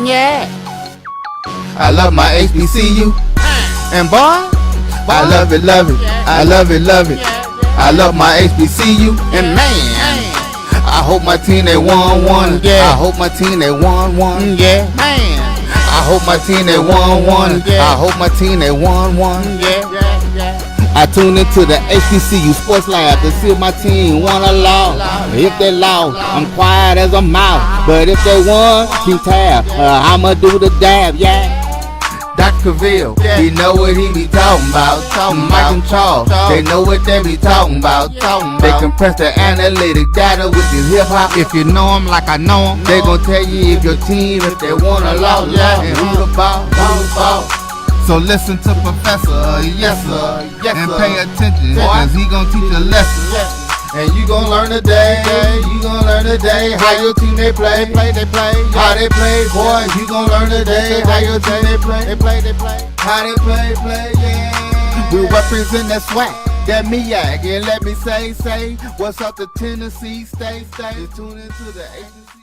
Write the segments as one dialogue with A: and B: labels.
A: Yeah. I love my HBCU. And boy, I love it, love it. I love it, love it. I love my HBCU. And man, I hope my team they won. Yeah. I hope my team they won. Yeah. Man, I hope my team they won. I hope my team they won. Yeah. I tune into the HBCU Sports Lab to see if my team won or lost. If they lost, I'm quiet as a mouse. But if they won, keep tab. I'ma do the dab, yeah. Dr. Cavil, he know what he be talking about. Mike and Charles, they know what they be talking about. They compress the analytic data with this hip hop. If you know them like I know them, they gon' tell you if your team, if they won or lost, and who the ball. So listen to Professor, yes sir, and pay attention, cause he gon' teach a lesson. And you gon' learn today, how your team they play, how they play, boy, you gon' learn today, how your team they play, how they play, yeah. We represent that SWAC, that MEAC, and let me say, what's up to Tennessee, stay, tune into the HBCU.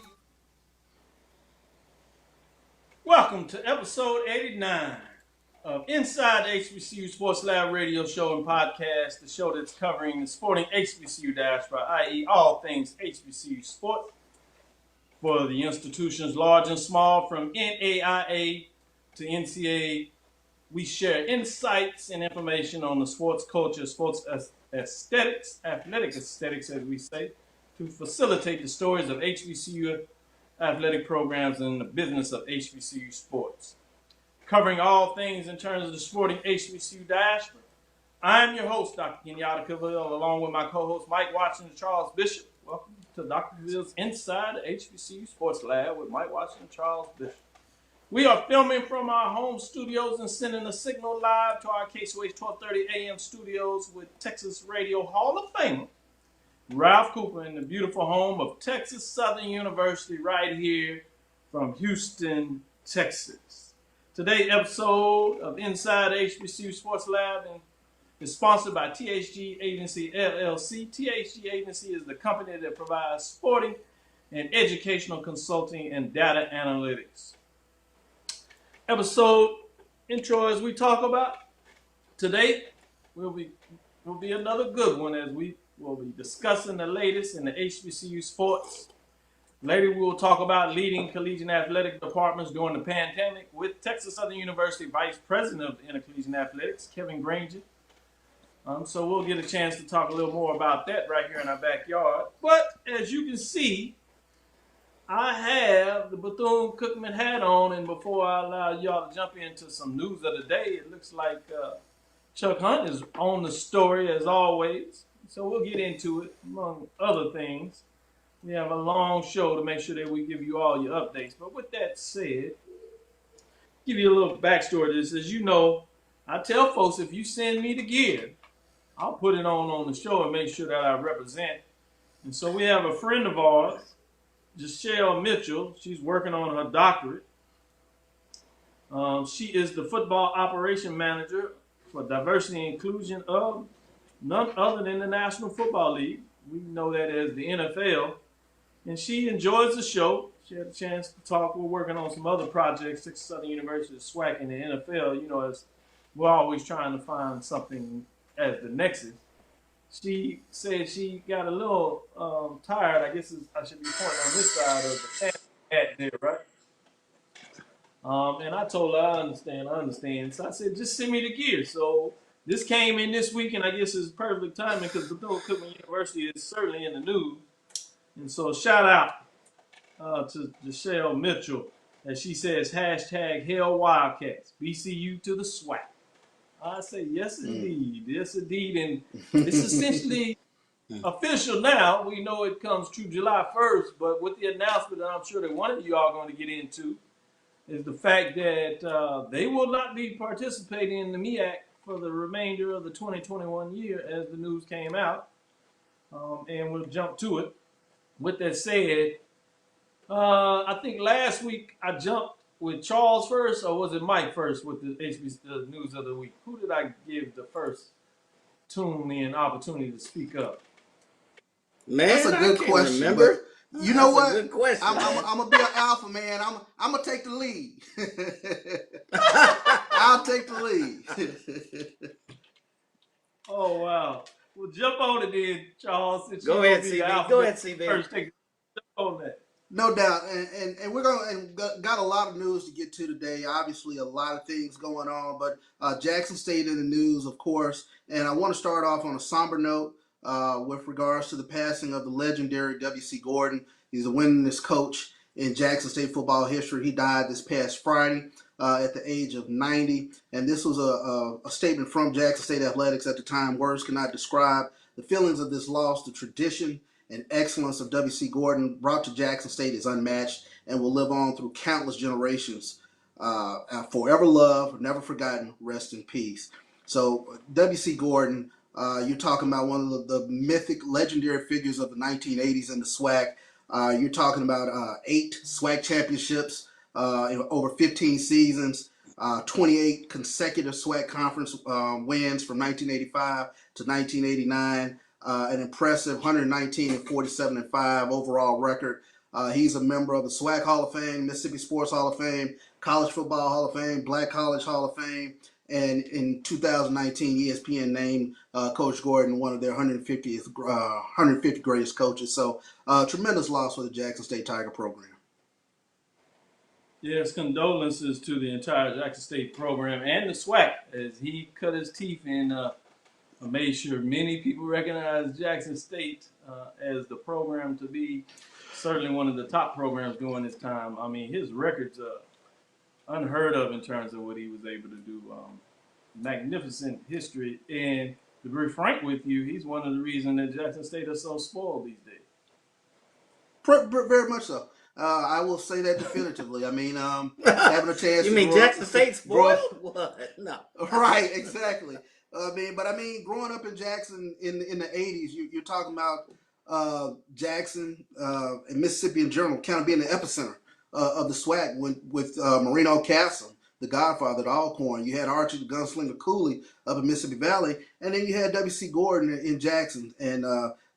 B: Welcome to episode 89. Of Inside the HBCU Sports Lab radio show and podcast, the show that's covering the sporting HBCU diaspora, i.e. all things HBCU sports for the institutions large and small, from NAIA to NCAA. We share insights and information on the sports culture, sports aesthetics, athletic aesthetics, as we say, to facilitate the stories of HBCU athletic programs and the business of HBCU sports. Covering all things in terms of the sporting HBCU diaspora. I'm your host, Dr. Kenyatta Cavil, along with my co-host, Mike Watson and Charles Bishop. Welcome to Dr. Cavil's Inside the HBCU Sports Lab with Mike Watson and Charles Bishop. We are filming from our home studios and sending a signal live to our KSOH 1230 AM studios with Texas Radio Hall of Famer Ralph Cooper in the beautiful home of Texas Southern University right here from Houston, Texas. Today's episode of Inside the HBCU Sports Lab is sponsored by THG Agency LLC. THG Agency is the company that provides sporting and educational consulting and data analytics. Episode intro, as we talk about today, will be another good one, as we will be discussing the latest in the HBCU sports. Later, we will talk about leading collegiate athletic departments during the pandemic with Texas Southern University Vice President of Intercollegiate Athletics, Kevin Granger. So we'll get a chance to talk a little more about that right here in our backyard. But as you can see, I have the Bethune-Cookman hat on, and before I allow y'all to jump into some news of the day, it looks like Chuck Hunt is on the story as always. So we'll get into it, among other things. We have a long show to make sure that we give you all your updates. But with that said, give you a little backstory to this. As you know, I tell folks, if you send me the gear, I'll put it on the show and make sure that I represent. And so we have a friend of ours, Giselle Mitchell. She's working on her doctorate. She is the football operation manager for diversity and inclusion of none other than the National Football League. We know that as the NFL. And she enjoys the show. She had a chance to talk. We're working on some other projects, Texas Southern University, SWAC, and the NFL. You know, as we're always trying to find something as the nexus. She said she got a little tired. I guess I should be pointing on this side of the hat there, right? And I told her, I understand. So I said, just send me the gear. So this came in this week, and I guess it's perfect timing because Bethune-Cookman University is certainly in the news. And so shout out to Giselle Mitchell, as she says, hashtag Hell Wildcats, BCU to the SWAC. I say, yes, indeed. Yes, indeed. And it's essentially official now. We know it comes true July 1st, but with the announcement that I'm sure that one of you are going to get into is the fact that they will not be participating in the MEAC for the remainder of the 2021 year, as the news came out. And we'll jump to it. With that said, I think last week I jumped with Charles first, or was it Mike first with the HBCU news of the week? Who did I give the first tune-in opportunity to speak up?
C: Man, that's a good question. Remember?
A: You know what?
C: That's a good question.
A: I'm gonna be an alpha man. I'm gonna take the lead. I'll take the lead.
B: Oh wow. Well, jump on it then, Charles. Since
C: Go
B: you're
C: ahead,
B: gonna be the
C: CB.
B: alpha
C: Go
B: man
C: ahead, CB.
B: first, jump on that.
A: No doubt, and we're got a lot of news to get to today. Obviously, a lot of things going on, but Jackson State in the news, of course. And I want to start off on a somber note with regards to the passing of the legendary W.C. Gorden. He's the winningest coach in Jackson State football history. He died this past Friday at the age of 90, and this was a statement from Jackson State Athletics at the time. Words cannot describe the feelings of this loss, the tradition and excellence of W.C. Gorden brought to Jackson State is unmatched and will live on through countless generations. Forever loved, never forgotten, rest in peace. So W.C. Gorden, you're talking about one of the mythic, legendary figures of the 1980s in the SWAC. You're talking about 8 SWAC championships in over 15 seasons, 28 consecutive SWAC conference wins from 1985 to 1989. An impressive 119 and 47 and 5 overall record. He's a member of the SWAC Hall of Fame, Mississippi Sports Hall of Fame, College Football Hall of Fame, Black College Hall of Fame, and in 2019, ESPN named Coach Gorden one of their 150 greatest coaches. So, tremendous loss for the Jackson State Tiger program.
B: Yes, condolences to the entire Jackson State program and the SWAC as he cut his teeth in. Made sure many people recognize Jackson State as the program to be certainly one of the top programs during this time. I mean, his records are unheard of in terms of what he was able to do. Magnificent history. And to be frank with you, he's one of the reasons that Jackson State is so spoiled these days.
A: Very much so. I will say that definitively. I mean, having a chance.
C: You mean Jackson State spoiled? What? No.
A: Right, exactly. Growing up in Jackson in the 80s, you're talking about Jackson and Mississippi in general, kind of being the epicenter of the SWAC with Marino Castle, the godfather to Alcorn. You had Archie the Gunslinger Cooley up in Mississippi Valley, and then you had W.C. Gorden in Jackson. And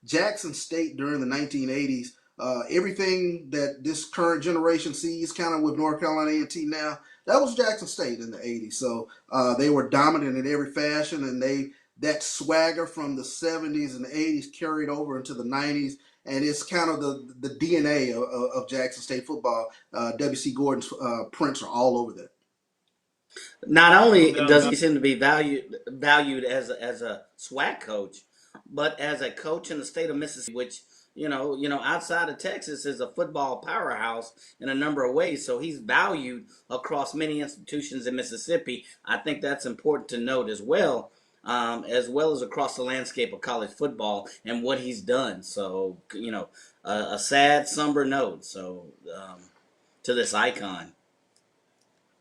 A: Jackson State during the 1980s, everything that this current generation sees kind of with North Carolina A&T now, that was Jackson State in the 80s. So they were dominant in every fashion, and that swagger from the 70s and the 80s carried over into the 90s, and it's kind of the DNA of Jackson State football. W.C. Gorden's prints are all over that.
C: Not only does he seem to be valued as a SWAC coach, but as a coach in the state of Mississippi, which outside of Texas is a football powerhouse in a number of ways. So he's valued across many institutions in Mississippi. I think that's important to note as well as across the landscape of college football and what he's done. So, a sad, somber note. So, to this icon.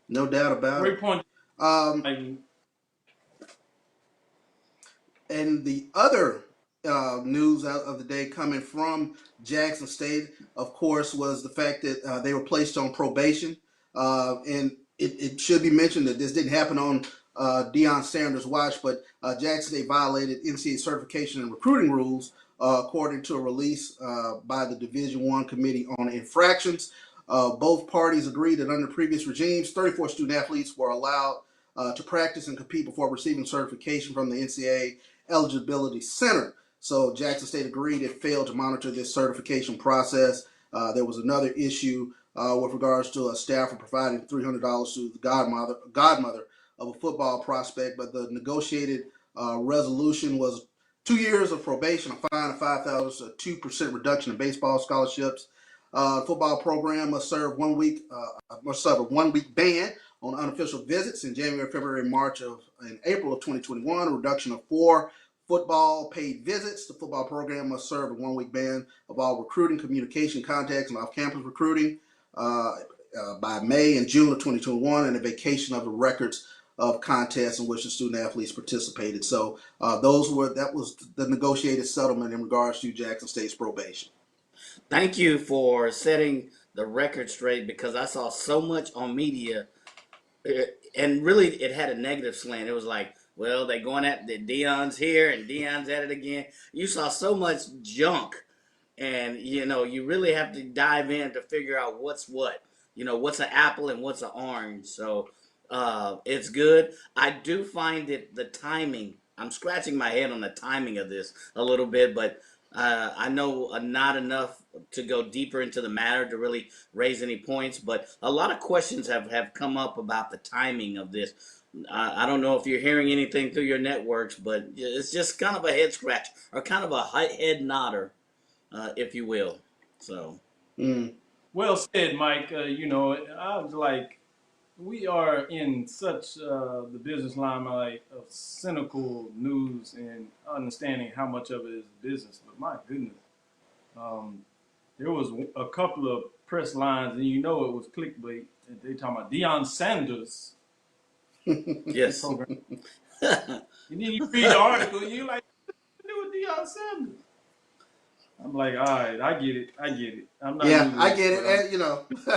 A: No doubt about
B: Great
A: it.
B: point.
A: And the other news out of the day coming from Jackson State, of course, was the fact that they were placed on probation. And it should be mentioned that this didn't happen on Deion Sanders' watch, but Jackson State violated NCAA certification and recruiting rules, according to a release by the Division I Committee on Infractions. Both parties agreed that under previous regimes, 34 student athletes were allowed to practice and compete before receiving certification from the NCAA Eligibility Center. So Jackson State agreed it failed to monitor this certification process. There was another issue with regards to a staffer providing $300 to the godmother of a football prospect, but the negotiated resolution was 2 years of probation, a fine of $5,000, a 2% reduction in baseball scholarships. Football program must serve a 1 week ban on unofficial visits in January, February, March and April of 2021, a reduction of 4 football paid visits. The football program must serve a 1 week ban of all recruiting, communication, contacts, and off-campus recruiting by May and June of 2021, and a vacation of the records of contests in which the student athletes participated. So that was the negotiated settlement in regards to Jackson State's probation.
C: Thank you for setting the record straight, because I saw so much on media, and really it had a negative slant. It was like, well, they're going at Deion's here and Deion's at it again. You saw so much junk and you really have to dive in to figure out what's what. What's an apple and what's an orange. So it's good. I do find it the timing. I'm scratching my head on the timing of this a little bit, but I know not enough to go deeper into the matter to really raise any points. But a lot of questions have come up about the timing of this. I don't know if you're hearing anything through your networks, but it's just kind of a head scratch or kind of a head nodder, if you will. So.
B: Well said, Mike. I was like, we are in such the business limelight of cynical news and understanding how much of it is business. But my goodness, there was a couple of press lines, and it was clickbait. They talking about Deion Sanders.
C: Yes.
B: Program. And then you read the article, and you're like, what do with Deion Sanders? I'm like, all right, I get it. I'm not.
A: Yeah, I get it.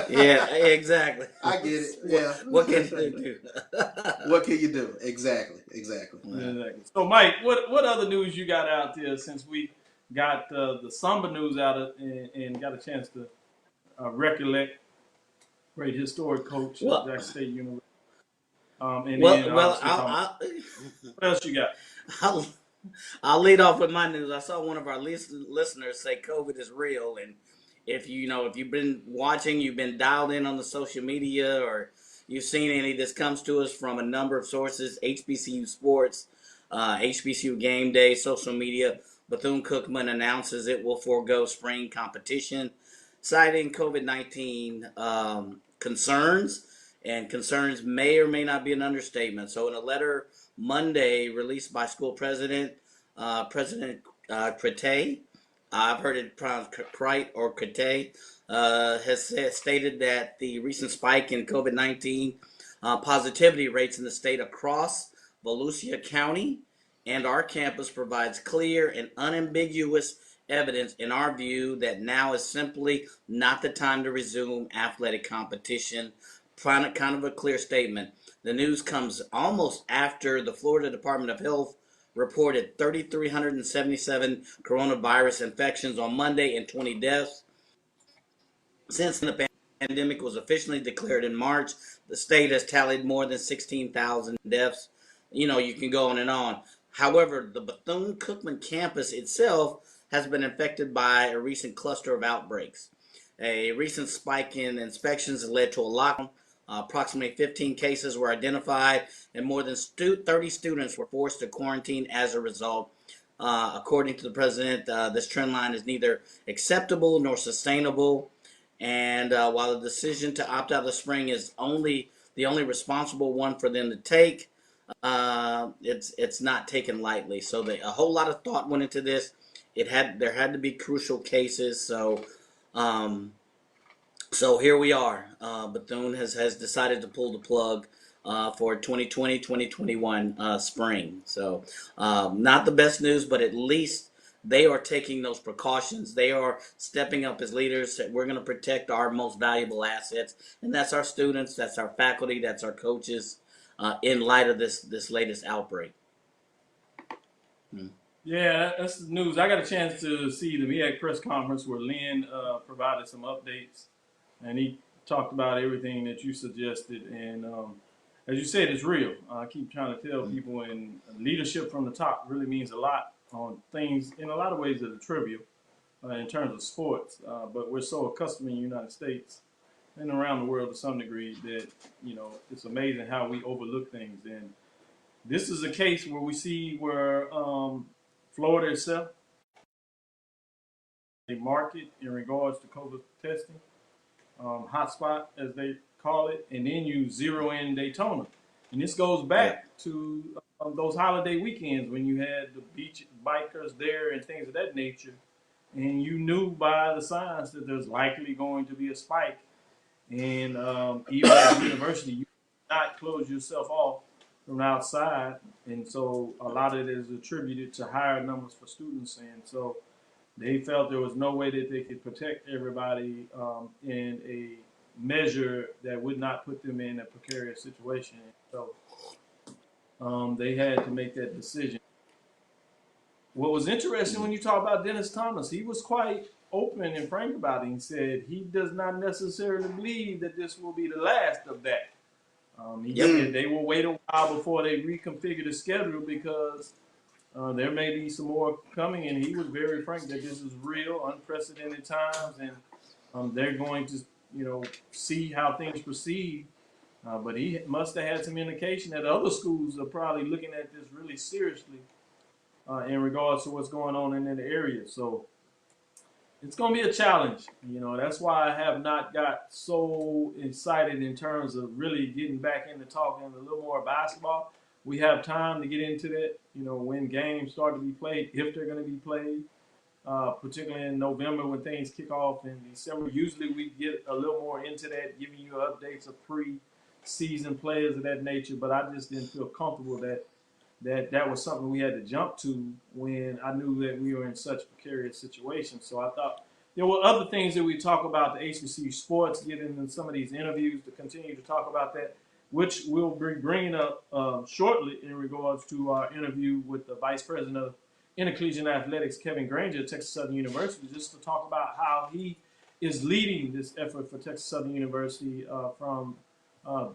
C: Yeah, exactly.
A: I get it. Yeah.
C: What can you do?
A: What can you do? Exactly.
B: Exactly. So, Mike, what other news you got out there since we got the Samba news out and got a chance to recollect great historic coach at Jackson State University? What else you got?
C: I'll lead off with my news. I saw one of our listeners say COVID is real, and if you've been watching, you've been dialed in on the social media, or you've seen any, this comes to us from a number of sources: HBCU Sports, HBCU Gameday, social media. Bethune-Cookman announces it will forego spring competition, citing COVID-19 concerns. And concerns may or may not be an understatement. So in a letter Monday released by school president, President Crete, I've heard it pronounced Crite or Crete, has stated that the recent spike in COVID-19 positivity rates in the state across Volusia County and our campus provides clear and unambiguous evidence in our view that now is simply not the time to resume athletic competition. Kind of a clear statement. The news comes almost after the Florida Department of Health reported 3,377 coronavirus infections on Monday and 20 deaths. Since the pandemic was officially declared in March, the state has tallied more than 16,000 deaths. You can go on and on. However, the Bethune-Cookman campus itself has been infected by a recent cluster of outbreaks. A recent spike in inspections led to a lockdown. Approximately 15 cases were identified, and more than 30 students were forced to quarantine as a result. According to the president, this trend line is neither acceptable nor sustainable. And while the decision to opt out of the spring is the only responsible one for them to take, it's not taken lightly. So a whole lot of thought went into this. There had to be crucial cases. So here we are. Bethune has decided to pull the plug for 2020-2021 spring. So not the best news, but at least they are taking those precautions. They are stepping up as leaders. We're going to protect our most valuable assets, and that's our students, that's our faculty, that's our coaches in light of this latest outbreak.
B: Yeah, that's the news. I got a chance to see the MEAC press conference where Lynn provided some updates. And he talked about everything that you suggested. And as you said, it's real. I keep trying to tell people, and leadership from the top really means a lot on things in a lot of ways that are trivial in terms of sports. But we're so accustomed in the United States and around the world to some degree that, it's amazing how we overlook things. And this is a case where we see where Florida itself, a market in regards to COVID testing. Hotspot, as they call it, and then you zero in Daytona. And this goes back to those holiday weekends when you had the beach bikers there and things of that nature. And you knew by the signs that there's likely going to be a spike. And even at the university, you cannot close yourself off from outside. And so a lot of it is attributed to higher numbers for students. And so they felt there was no way that they could protect everybody in a measure that would not put them in a precarious situation. So they had to make that decision. What was interesting when you talk about Dennis Thomas, he was quite open and frank about it. He said he does not necessarily believe that this will be the last of that. He said they will wait a while before they reconfigure the schedule because there may be some more coming. And he was very frank that this is real, unprecedented times, and they're going to, see how things proceed. But he must have had some indication that other schools are probably looking at this really seriously in regards to what's going on in that area. So it's going to be a challenge. That's why I have not got so excited in terms of really getting back into talking a little more basketball. We have time to get into that, when games start to be played, if they're going to be played, particularly in November when things kick off in December. Usually we get a little more into that, giving you updates of pre-season players of that nature, but I just didn't feel comfortable that was something we had to jump to when I knew that we were in such a precarious situation. So I thought there were other things that we talk about, the HBCU sports, get into some of these interviews to continue to talk about that, which we'll be bringing up shortly in regards to our interview with the Vice President of Intercollegiate Athletics, Kevin Granger at Texas Southern University, just to talk about how he is leading this effort for Texas Southern University from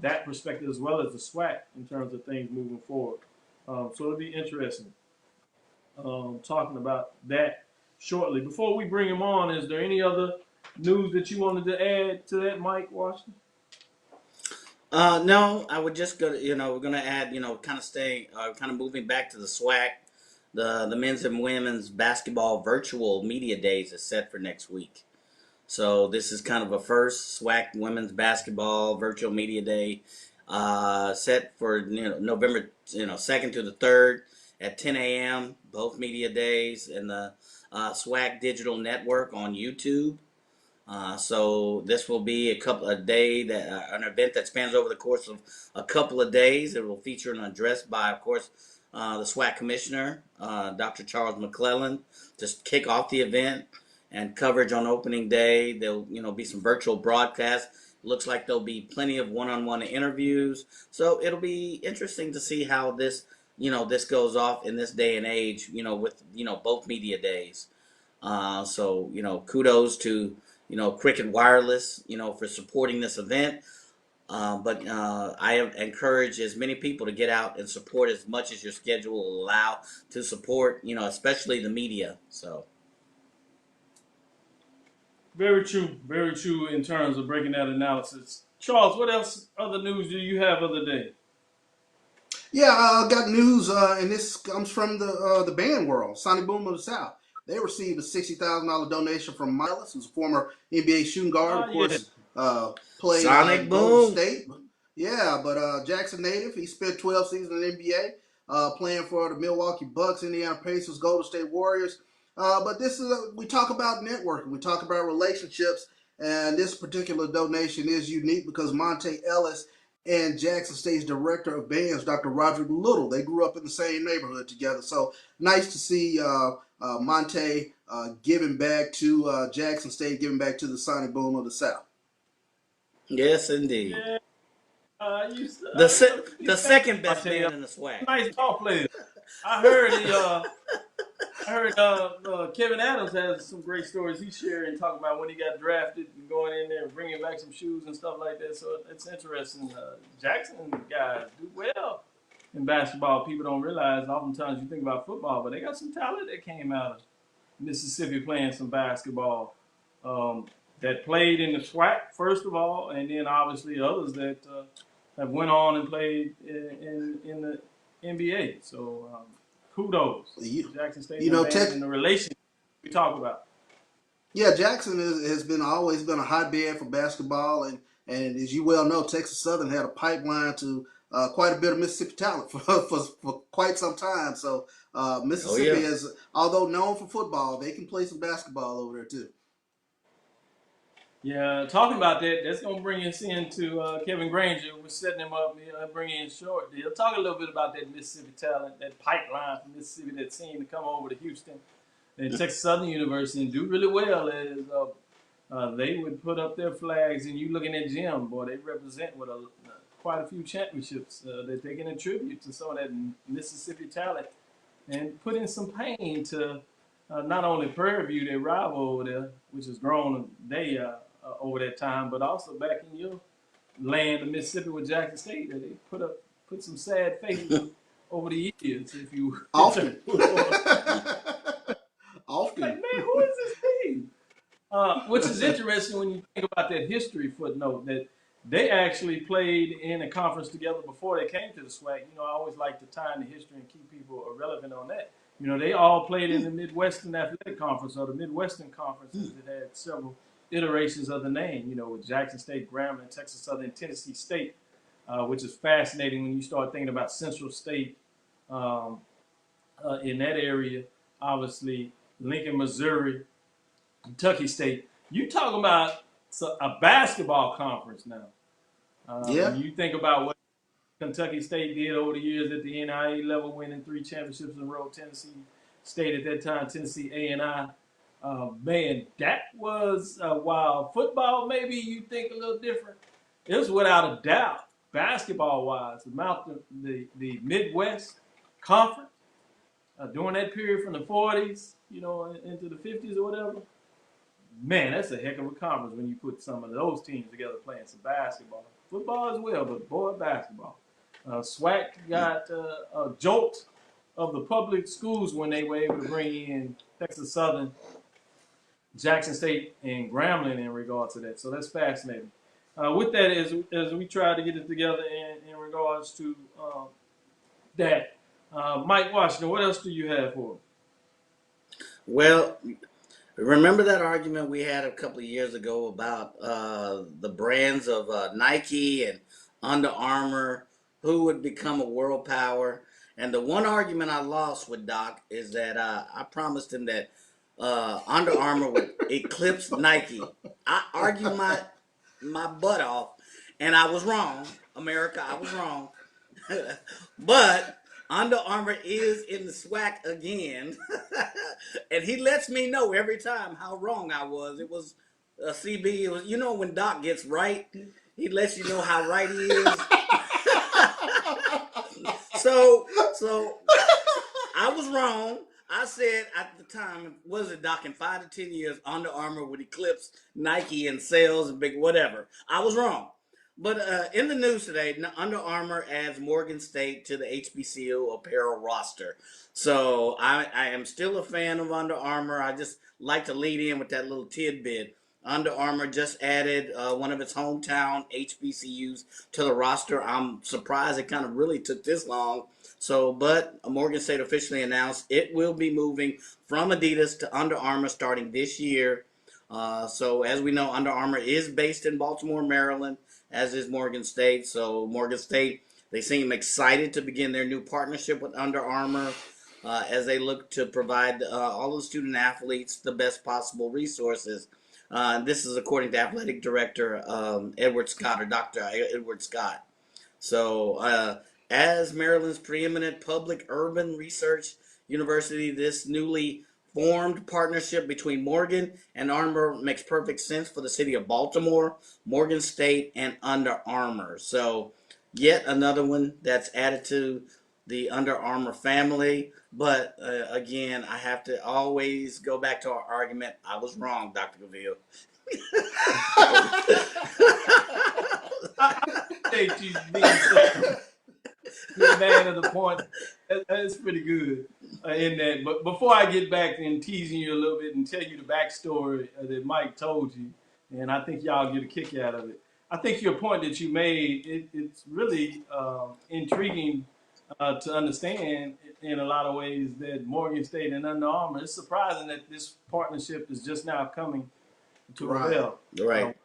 B: that perspective, as well as the SWAC in terms of things moving forward. So it'll be interesting talking about that shortly. Before we bring him on, is there any other news that you wanted to add to that, Mike Washington?
C: No, I would just go. We're gonna add. Kind of stay. Kind of moving back to the SWAC. The men's and women's basketball virtual media days is set for next week. So this is kind of a first SWAC women's basketball virtual media day set for November 2nd to the 3rd at 10 a.m. Both media days and the SWAC digital network on YouTube. So this will be an event that spans over the course of a couple of days. It will feature an address by, of course, the SWAC commissioner, Dr. Charles McClellan, to kick off the event, and coverage on opening day. There'll be some virtual broadcasts. Looks like there'll be plenty of one-on-one interviews. So it'll be interesting to see how this goes off in this day and age. With both media days. So kudos to Cricket Wireless for supporting this event. But I encourage as many people to get out and support as much as your schedule will allow to support, especially the media. So.
B: Very true in terms of breaking that analysis. Charles, what else other news do you have of the day?
A: Yeah, I got news, and this comes from the band world. Sonic Boom of the South. They received a $60,000 donation from Miles, who's a former NBA shooting guard, of course, played
C: Sonic
A: Golden State. Yeah, but Jackson native. He spent 12 seasons in the NBA, playing for the Milwaukee Bucks, Indiana Pacers, Golden State Warriors. But this is we talk about networking, we talk about relationships, and this particular donation is unique because Monte Ellis and Jackson State's director of bands, Dr. Roderick Little, they grew up in the same neighborhood together. So nice to see Monte giving back to Jackson State, giving back to the Sonic Boom of the South.
C: Yes, indeed.
B: Yeah,
C: The second best band in the SWAC.
B: Nice ball player. I heard Kevin Adams has some great stories he shared and talking about when he got drafted and going in there and bringing back some shoes and stuff like that. So it's interesting. Jackson guys do well in basketball. People don't realize. Oftentimes you think about football, but they got some talent that came out of Mississippi playing some basketball. That played in the SWAC first of all, and then obviously others that have went on and played in the NBA. So kudos, Jackson State, and the relationship we talk about.
A: Yeah, Jackson has always been a hotbed for basketball, and as you well know, Texas Southern had a pipeline to quite a bit of Mississippi talent for quite some time. So Mississippi is, although known for football, they can play some basketball over there too.
B: Yeah, talking about that, that's going to bring us into Kevin Granger. We're setting him up, bringing in short. He'll talk a little bit about that Mississippi talent, that pipeline from Mississippi that seemed to come over to Houston and Texas Southern University and do really well as they would put up their flags. And you looking at Jim, boy, they represent with quite a few championships that they can attribute to some of that Mississippi talent and put in some pain to not only Prairie View, their rival over there, which has grown over that time, but also back in your land of Mississippi with Jackson State, that they put some sad faces over the years, if you
A: Often.
B: Often. Like, man, who is this team? Which is interesting when you think about that history footnote, that they actually played in a conference together before they came to the SWAC. You know, I always like to tie in the history and keep people relevant on that. You know, they all played in the Midwestern Athletic Conference, or the Midwestern Conference, as it had several iterations of the name, you know, with Jackson State, Grambling, Texas Southern, Tennessee State, which is fascinating when you start thinking about Central State in that area, obviously, Lincoln, Missouri, Kentucky State. You talking about a basketball conference now. When you think about what Kentucky State did over the years at the NIA level, winning 3 championships in a row. Tennessee State at that time, Tennessee A&I. Man, that was while football maybe you think a little different. It was without a doubt, basketball-wise, the Midwest Conference during that period from the 40s, you know, into the 50s or whatever. Man, that's a heck of a conference when you put some of those teams together playing some basketball. Football as well, but boy, basketball. SWAC got a jolt of the public schools when they were able to bring in Texas Southern, Jackson State, and Grambling in regard to that. So that's fascinating. With that, as we try to get it together in regards to that, Mike Washington, what else do you have for us?
C: Well, remember that argument we had a couple of years ago about the brands of Nike and Under Armour, who would become a world power? And the one argument I lost with Doc is that I promised him that Under Armour would eclipse Nike. I argued my butt off, and I was wrong. America, I was wrong. But Under Armour is in the SWAC again, and he lets me know every time how wrong I was. It was CB. It was, you know, when Doc gets right, he lets you know how right he is. So I was wrong. I said at the time, was it, Doc, in 5 to 10 years, Under Armour would eclipse Nike in sales and big whatever. I was wrong. But in the news today, Under Armour adds Morgan State to the HBCU apparel roster. So I am still a fan of Under Armour. I just like to lead in with that little tidbit. Under Armour just added one of its hometown HBCUs to the roster. I'm surprised it kind of really took this long. So, but Morgan State officially announced it will be moving from Adidas to Under Armour starting this year. So as we know, Under Armour is based in Baltimore, Maryland, as is Morgan State. So Morgan State, they seem excited to begin their new partnership with Under Armour as they look to provide all the student athletes the best possible resources. This is according to Athletic Director Edward Scott, or Dr. Edward Scott. So as Maryland's preeminent public urban research university, this newly formed partnership between Morgan and Armour makes perfect sense for the city of Baltimore, Morgan State, and Under Armour. So yet another one that's added to the Under Armour family. But again, I have to always go back to our argument. I was wrong, Dr. Cavil.
B: Thank you, good man of the point. That's pretty good in that. But before I get back and teasing you a little bit and tell you the backstory that Mike told you, and I think y'all get a kick out of it. I think your point that you made, it's really intriguing to understand in a lot of ways that Morgan State and Under Armour, it's surprising that this partnership is just now coming to a bell.
C: Right.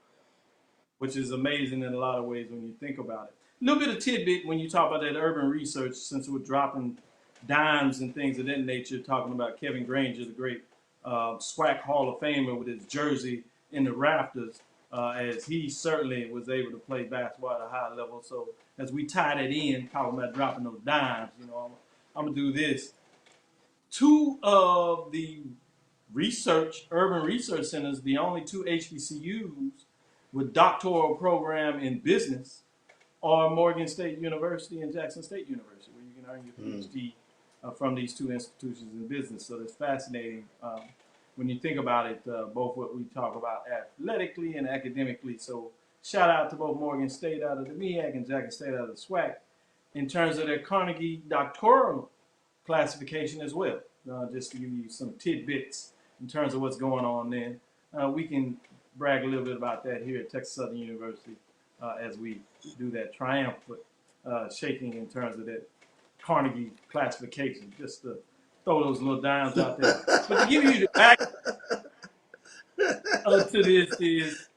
B: Which is amazing in a lot of ways when you think about it. A little bit of tidbit when you talk about that urban research, since we're dropping dimes and things of that nature, talking about Kevin Granger, the great SWAC Hall of Famer with his jersey in the rafters, as he certainly was able to play basketball at a high level. So as we tie that in, talking about dropping those dimes, you know, I'm going to do this. 2 of the urban research centers, the only 2 HBCUs with doctoral program in business, are Morgan State University and Jackson State University, where you can earn your PhD from these two institutions in business. So it's fascinating when you think about it, both what we talk about athletically and academically. So shout out to both Morgan State out of the MEAC and Jackson State out of the SWAC in terms of their Carnegie doctoral classification as well. Just to give you some tidbits in terms of what's going on then. We can brag a little bit about that here at Texas Southern University as we do that triumphant shaking in terms of that Carnegie classification, just to throw those little dimes out there. But to give you the back to this is,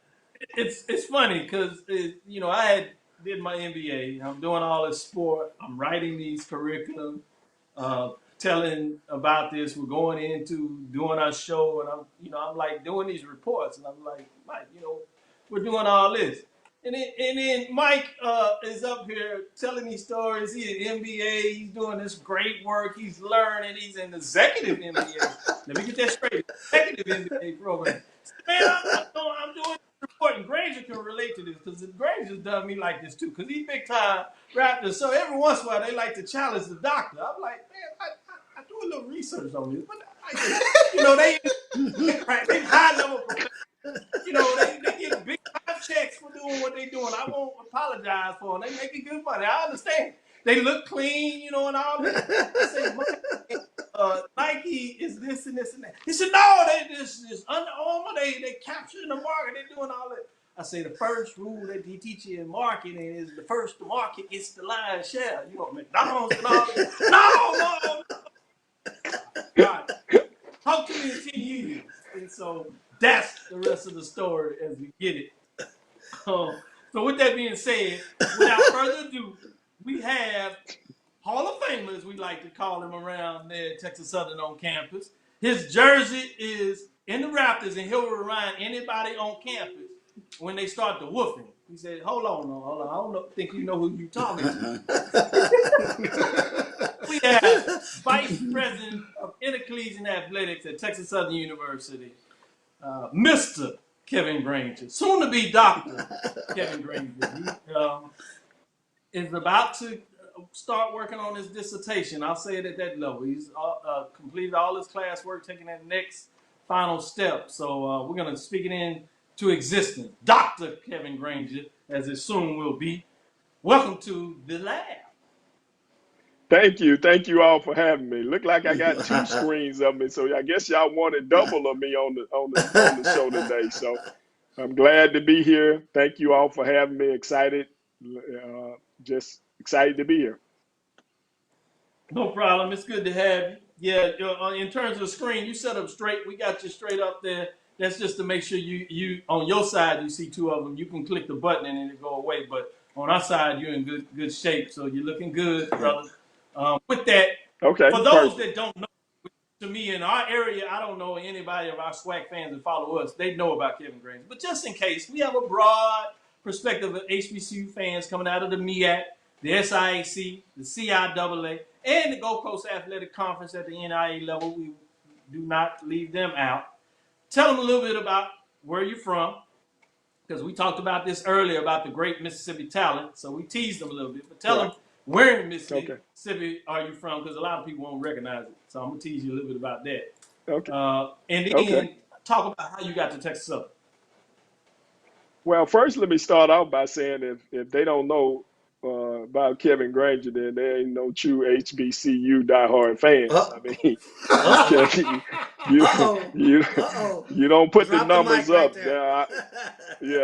B: it's funny because, I did my MBA. I'm doing all this sport. I'm writing these curriculum, telling about this. We're going into doing our show, and I'm like doing these reports, and I'm like, Mike, we're doing all this. And then Mike is up here telling these stories. He's an MBA. He's doing this great work. He's learning. He's an executive MBA. Let me get that straight. Executive MBA program. Man, I'm doing this report, and Granger can relate to this because Granger's done me like this too. Because he's big time Raptors. So every once in a while they like to challenge the doctor. I'm like, man, I do a little research on this, but they high level. They get big time checks for doing what they're doing. I won't apologize for them. They making good money. I understand. They look clean, and all that. I say, Nike is this and this and that. He said, no, they this Under Armour. They capturing the market. They doing all that. I say the first rule that he teach you in marketing is the first to market gets the lion's share. McDonald's and all that. No. God, talk to me in 10 years. And so that's the rest of the story as we get it. So with that being said, without further ado, we have Hall of Famers, we like to call him around there at Texas Southern on campus. His jersey is in the Raptors, and he'll remind anybody on campus when they start the woofing. He said, hold on. I don't think you know who you're talking to. We have Vice President of Intercollegiate Athletics at Texas Southern University, Mr. Kevin Granger, soon to be Dr. Kevin Granger. He is about to start working on his dissertation. I'll say it at that level. He's completed all his classwork, taking that next final step. So we're going to speak it into existence. Dr. Kevin Granger, as it soon will be. Welcome to the lab.
D: Thank you all for having me. Look like I got two screens of me, so I guess y'all wanted double of me on the show today. So I'm glad to be here. Thank you all for having me. Excited, just excited to be here.
B: No problem. It's good to have you. Yeah, in terms of the screen, you set up straight. We got you straight up there. That's just to make sure you on your side you see two of them. You can click the button and it'll go away. But on our side, you're in good shape. So you're looking good, brother. With that,
D: okay,
B: for those that don't know, to me in our area, I don't know anybody of our SWAC fans that follow us. They know about Kevin Granger. But just in case, we have a broad perspective of HBCU fans coming out of the MEAC, the SIAC, the CIAA, and the Gold Coast Athletic Conference at the NIA level. We do not leave them out. Tell them a little bit about where you're from, because we talked about this earlier about the great Mississippi talent. So we teased them a little bit. But tell them, where in Mississippi are you from? Because a lot of people won't recognize it. So I'm going to tease you a little bit about that.
D: Okay.
B: And then talk about how you got to Texas Southern.
D: Well, first, let me start off by saying if they don't know about Kevin Granger, then there ain't no true HBCU diehard fans. I mean, you don't put the numbers up.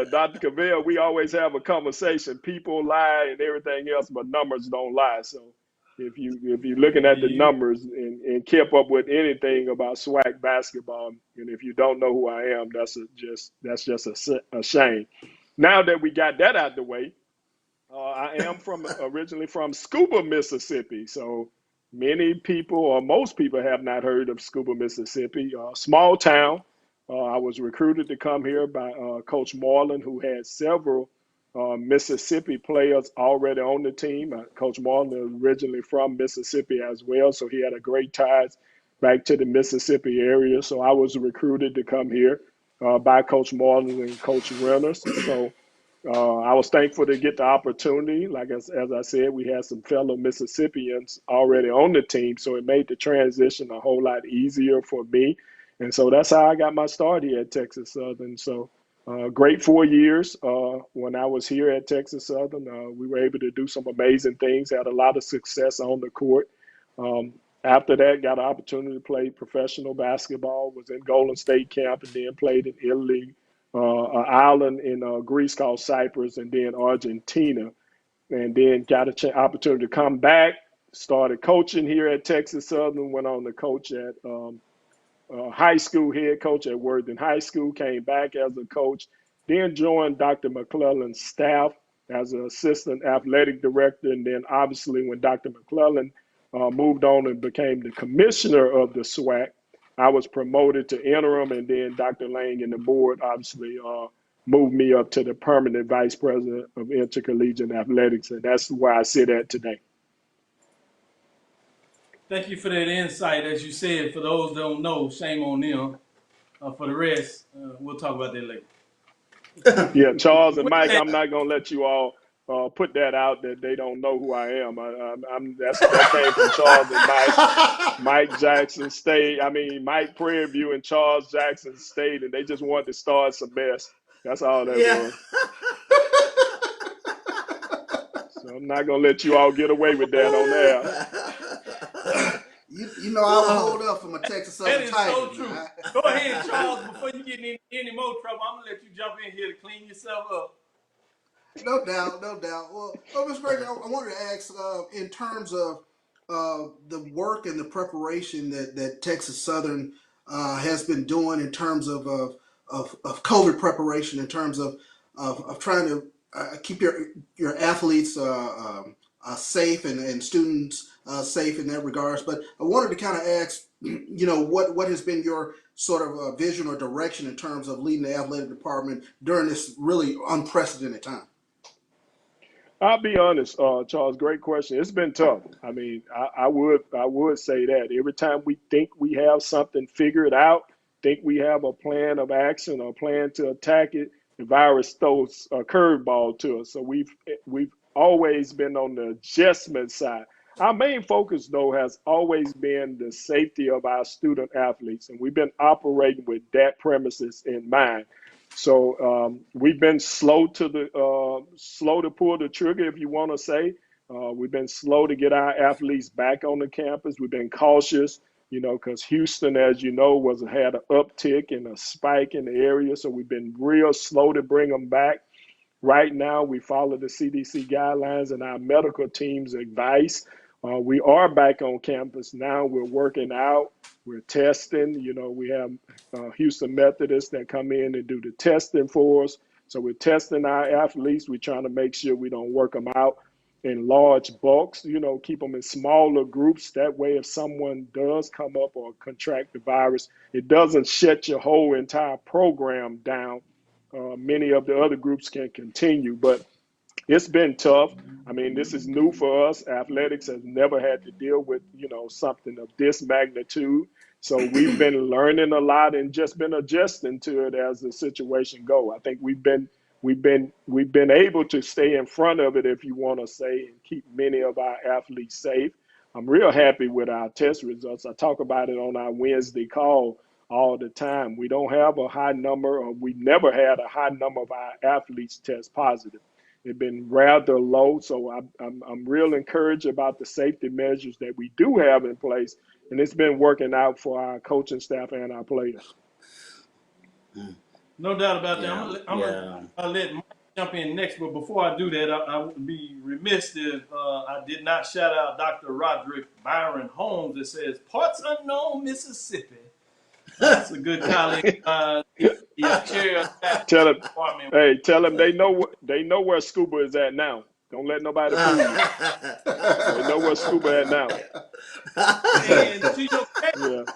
D: Dr. Cavil, we always have a conversation. People lie and everything else, but numbers don't lie. So if you're looking at the numbers and kept up with anything about SWAC basketball, and if you don't know who I am, that's just a shame. Now that we got that out the way, I am originally from Scuba, Mississippi. So many people, or most people, have not heard of Scuba, Mississippi. Small town. I was recruited to come here by Coach Moreland, who had several Mississippi players already on the team. Coach Moreland is originally from Mississippi as well, so he had a great ties back to the Mississippi area. So I was recruited to come here by Coach Moreland and Coach Reynolds. So I was thankful to get the opportunity. Like as I said, we had some fellow Mississippians already on the team, so it made the transition a whole lot easier for me. And so that's how I got my start here at Texas Southern. So great 4 years. When I was here at Texas Southern, we were able to do some amazing things, had a lot of success on the court. After that, got an opportunity to play professional basketball, was in Golden State camp, and then played in Italy, an island in Greece called Cyprus, and then Argentina. And then got an opportunity to come back, started coaching here at Texas Southern, went on to coach at high school, head coach at Worthing High School, came back as a coach, then joined Dr. McClellan's staff as an assistant athletic director. And then obviously when Dr. McClellan moved on and became the commissioner of the SWAC, I was promoted to interim, and then Dr. Lang and the board obviously moved me up to the permanent vice president of intercollegiate athletics, and that's where I sit at today.
B: Thank you for that insight. As you said, for those that don't know, shame on them. For the rest, we'll talk about that later.
D: Yeah, Charles and Mike, I'm not going to let you all put that out that they don't know who I am. That came from Charles and Mike Jackson State. Mike Prairie View and Charles Jackson State, and they just wanted to start some mess. That's all that was. So I'm not going to let you all get away with that on there.
E: You know, I will hold up for my Texas Southern
B: That is so
E: Tigers.
B: true.
E: Right?
B: Go ahead, Charles. Before you get in any more trouble, I'm going to let you jump in here to clean yourself up.
E: No doubt, no doubt. Well, Mr. Granger, I wanted to ask, in terms of the work and the preparation that Texas Southern has been doing in terms of COVID preparation, in terms of trying to keep your athletes safe and students safe in that regards. But I wanted to kind of ask, what has been your sort of vision or direction in terms of leading the athletic department during this really unprecedented time?
D: I'll be honest, Charles. Great question. It's been tough. I would say that every time we think we have something figured out, think we have a plan of action or plan to attack it, the virus throws a curveball to us. So we've always been on the adjustment side. Our main focus, though, has always been the safety of our student athletes, and we've been operating with that premises in mind. So we've been slow to pull the trigger, if you want to say. We've been slow to get our athletes back on the campus. We've been cautious, because Houston, as you know, had an uptick and a spike in the area. So we've been real slow to bring them back. Right now, we follow the CDC guidelines and our medical team's advice. We are back on campus now. We're working out. We're testing. We have Houston Methodists that come in and do the testing for us. So we're testing our athletes. We're trying to make sure we don't work them out in large bulks, keep them in smaller groups. That way, if someone does come up or contract the virus, it doesn't shut your whole entire program down. Many of the other groups can continue, but it's been tough. This is new for us. Athletics has never had to deal with, something of this magnitude. So we've been learning a lot and just been adjusting to it as the situation go. I think we've been able to stay in front of it, if you want to say, and keep many of our athletes safe. I'm real happy with our test results. I talk about it on our Wednesday call all the time. We don't have a high number, or we never had a high number of our athletes test positive. They've been rather low, so I'm real encouraged about the safety measures that we do have in place, and it's been working out for our coaching staff and our players.
B: No doubt about that. I'm gonna let Mike jump in next, but before I do that, I would be remiss if I did not shout out Dr. Roderick Byron Holmes that says, "Parts unknown, Mississippi." That's a good colleague.
D: Tell them they know where scuba is at now. Don't let nobody fool you. They know where scuba at now.
B: And to your credit,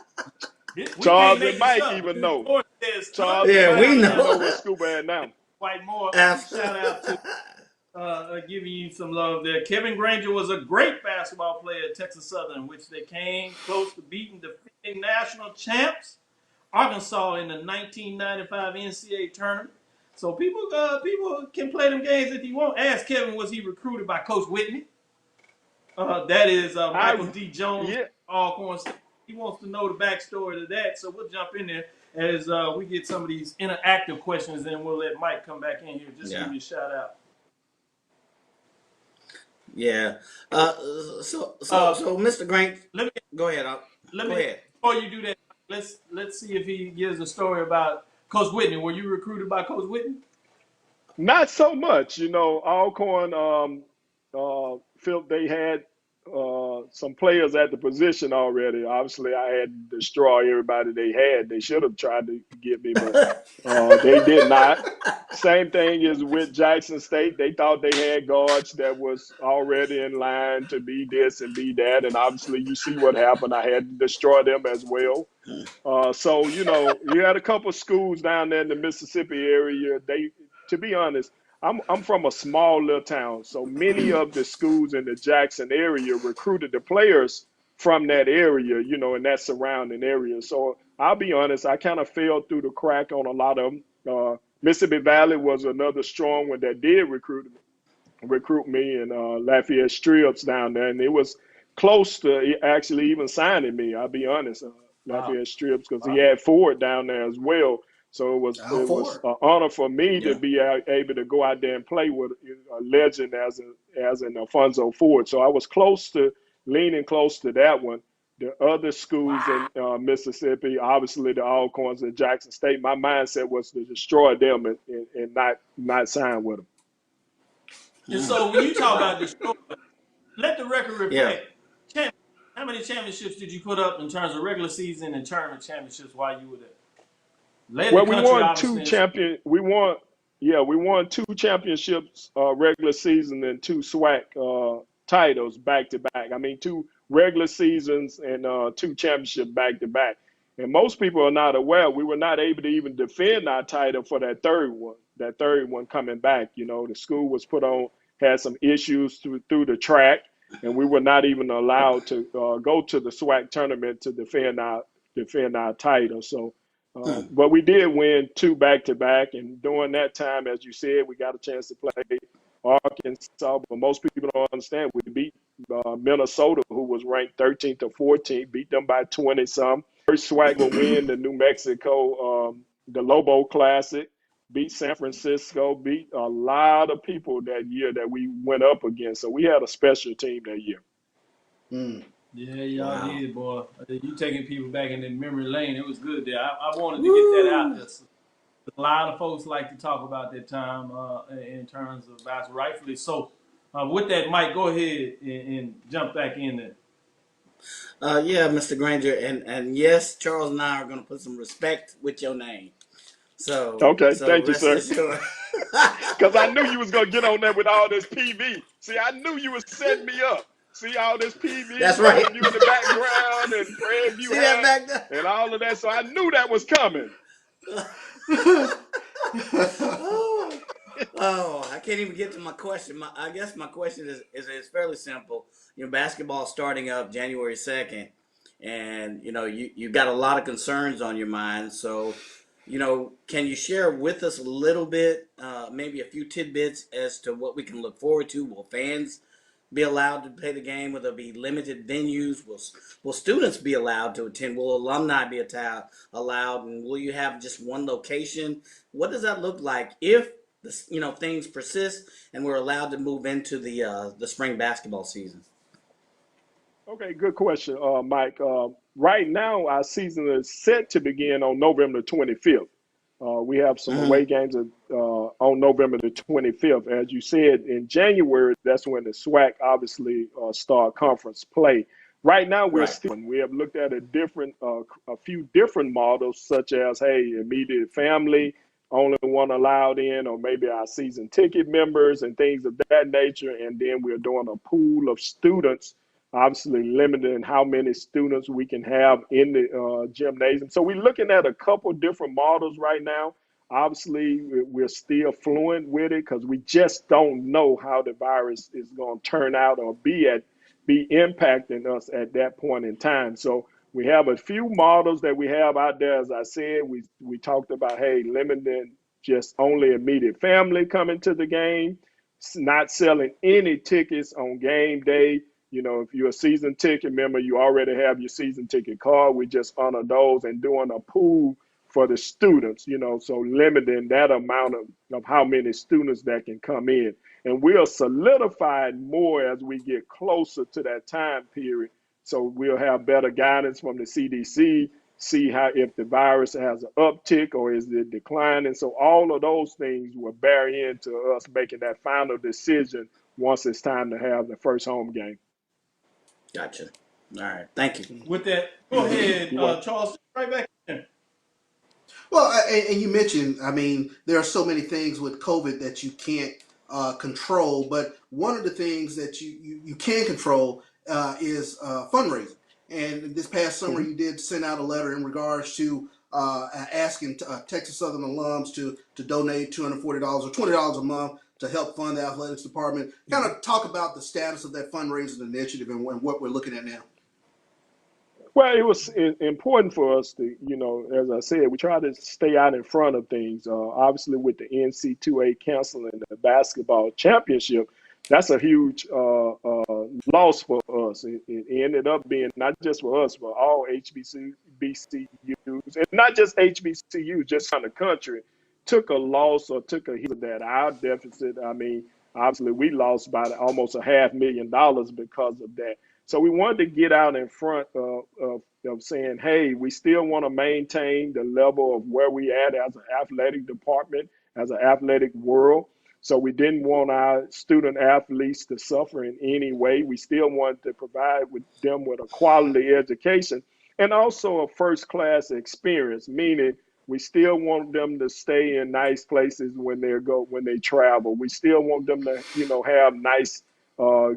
D: Charles and Mike even know. Charles and Mike even know where scuba at now.
B: White Moore, shout out to giving you some love there. Kevin Granger was a great basketball player at Texas Southern, which they came close to beating defending national champs Arkansas in the 1995 NCAA tournament. So people can play them games if you want. Ask Kevin, was he recruited by Coach Whitney? That is Michael D. Jones,
D: Yeah.
B: Alcorn State. He wants to know the backstory to that. So we'll jump in there as we get some of these interactive questions, and we'll let Mike come back in here just to give you a shout out.
C: Yeah. So Mr. Granger, go ahead. Go ahead.
B: Before you do that, let's see if he gives a story about Coach Whitney. Were you recruited by Coach Whitney?
D: Not so much, you know. Alcorn felt they had some players at the position already. Obviously, I had to destroy everybody they had. They should have tried to get me, but they did not. Same thing is with Jackson State. They thought they had guards that was already in line to be this and be that, and obviously you see what happened. I had to destroy them as well. So, you know, you had a couple schools down there in the Mississippi area. To be honest, I'm from a small little town, so many of the schools in the Jackson area recruited the players from that area, you know, in that surrounding area. So I'll be honest, I kind of fell through the crack on a lot of them. Mississippi Valley was another strong one that did recruit me, and Lafayette Strips down there, and it was close to actually even signing me. I'll be honest, Lafayette Strips, because he had Ford down there as well. So it was an honor for me to be able to go out there and play with a legend as in Alfonso Ford. So I was leaning close to that one. The other schools in Mississippi, obviously the Alcorns at Jackson State, my mindset was to destroy them and not sign with them.
B: And so when you talk about destroy, let the record reflect. Yeah. How many championships did you put up in terms of regular season and tournament championships while you were there?
D: We won two championships regular season and two SWAC titles back to back. I mean, 2 regular seasons and 2 championships back to back. And most people are not aware we were not able to even defend our title for that third one coming back. You know, the school was had some issues through the track, and we were not even allowed to go to the SWAC tournament to defend our title. So. But we did win 2 back-to-back, and during that time, as you said, we got a chance to play Arkansas. But most people don't understand we beat Minnesota, who was ranked 13th or 14th, beat them by 20-some. First SWAC will win the New Mexico, the Lobo Classic, beat San Francisco, beat a lot of people that year that we went up against. So we had a special team that year.
B: Yeah, y'all did, boy. You taking people back in the memory lane. It was good there. I wanted to get that out there. A lot of folks like to talk about that time in terms of basketball, rightfully so. With that, Mike, go ahead and jump back in there.
C: Yeah, Mr. Granger, and yes, Charles and I are going to put some respect with your name.
D: Thank you, sir. Because I knew you was going to get on there with all this PV. See, I knew you was setting me up. See all this PV,
C: that's right.
D: You in the background and Fred View and all of that. So I knew that was coming.
C: I can't even get to my question. I guess my question is fairly simple. You know, basketball starting up January 2nd, and you know you got a lot of concerns on your mind. So, you know, can you share with us a little bit, maybe a few tidbits as to what we can look forward to? Will fans be allowed to play the game? Will there be limited venues? Will students be allowed to attend? Will alumni be allowed? And will you have just one location? What does that look like if things persist and we're allowed to move into the spring basketball season?
D: Okay, good question, Mike. Right now, our season is set to begin on November 25th. We have some away games on November the 25th. As you said, in January, that's when the SWAC obviously start conference play. Right now, we have looked at a few different models, such as, immediate family, only one allowed in, or maybe our season ticket members and things of that nature. And then we're doing a pool of students, obviously limiting how many students we can have in the gymnasium. So we're looking at a couple different models right now. Obviously, we're still fluent with it because we just don't know how the virus is going to turn out or be impacting us at that point in time. So we have a few models that we have out there. As I said, we talked about, limiting just only immediate family coming to the game, not selling any tickets on game day. You know, if you're a season ticket member, you already have your season ticket card. We just honor those and doing a pool for the students, you know, so limiting that amount of how many students that can come in. And we'll solidify more as we get closer to that time period. So we'll have better guidance from the CDC, see how if the virus has an uptick or is it declining. So all of those things will bear into us making that final decision once it's time to have the first home game.
C: Gotcha. All right. Thank you.
B: With that, go ahead, Charles. Right back in.
E: Well, and you mentioned, I mean, there are so many things with COVID that you can't control, but one of the things that you can control is fundraising. And this past summer, you did send out a letter in regards to asking Texas Southern alums to donate $240 or $20 a month to help fund the athletics department. Kind of talk about the status of that fundraising initiative and what we're looking at now.
D: Well, it was important for us to, you know, as I said, we try to stay out in front of things. Obviously, with the NCAA canceling the basketball championship, that's a huge loss for us. It ended up being not just for us, but all HBCUs, and not just HBCUs, just around the country, took a loss or took a hit of that. Our deficit, I mean, obviously, we lost by almost $500,000 because of that. So we wanted to get out in front of saying, hey, we still want to maintain the level of where we at as an athletic department, as an athletic world. So we didn't want our student athletes to suffer in any way. We still wanted to provide them with a quality education and also a first-class experience, meaning we still want them to stay in nice places when they travel. We still want them to, you know, have nice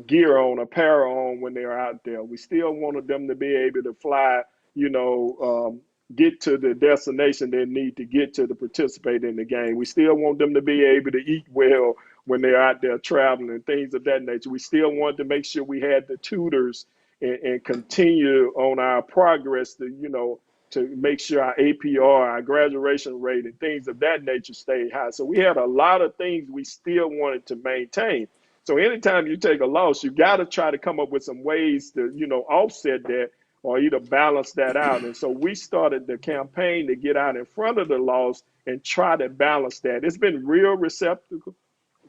D: gear on, apparel on when they're out there. We still wanted them to be able to fly, you know, get to the destination they need to get to participate in the game. We still want them to be able to eat well when they're out there traveling and things of that nature. We still want to make sure we had the tutors and continue on our progress to, you know, to make sure our APR, our graduation rate and things of that nature stayed high. So we had a lot of things we still wanted to maintain. So anytime you take a loss, you got to try to come up with some ways to, you know, offset that or either balance that out. And so we started the campaign to get out in front of the loss and try to balance that. It's been real receptive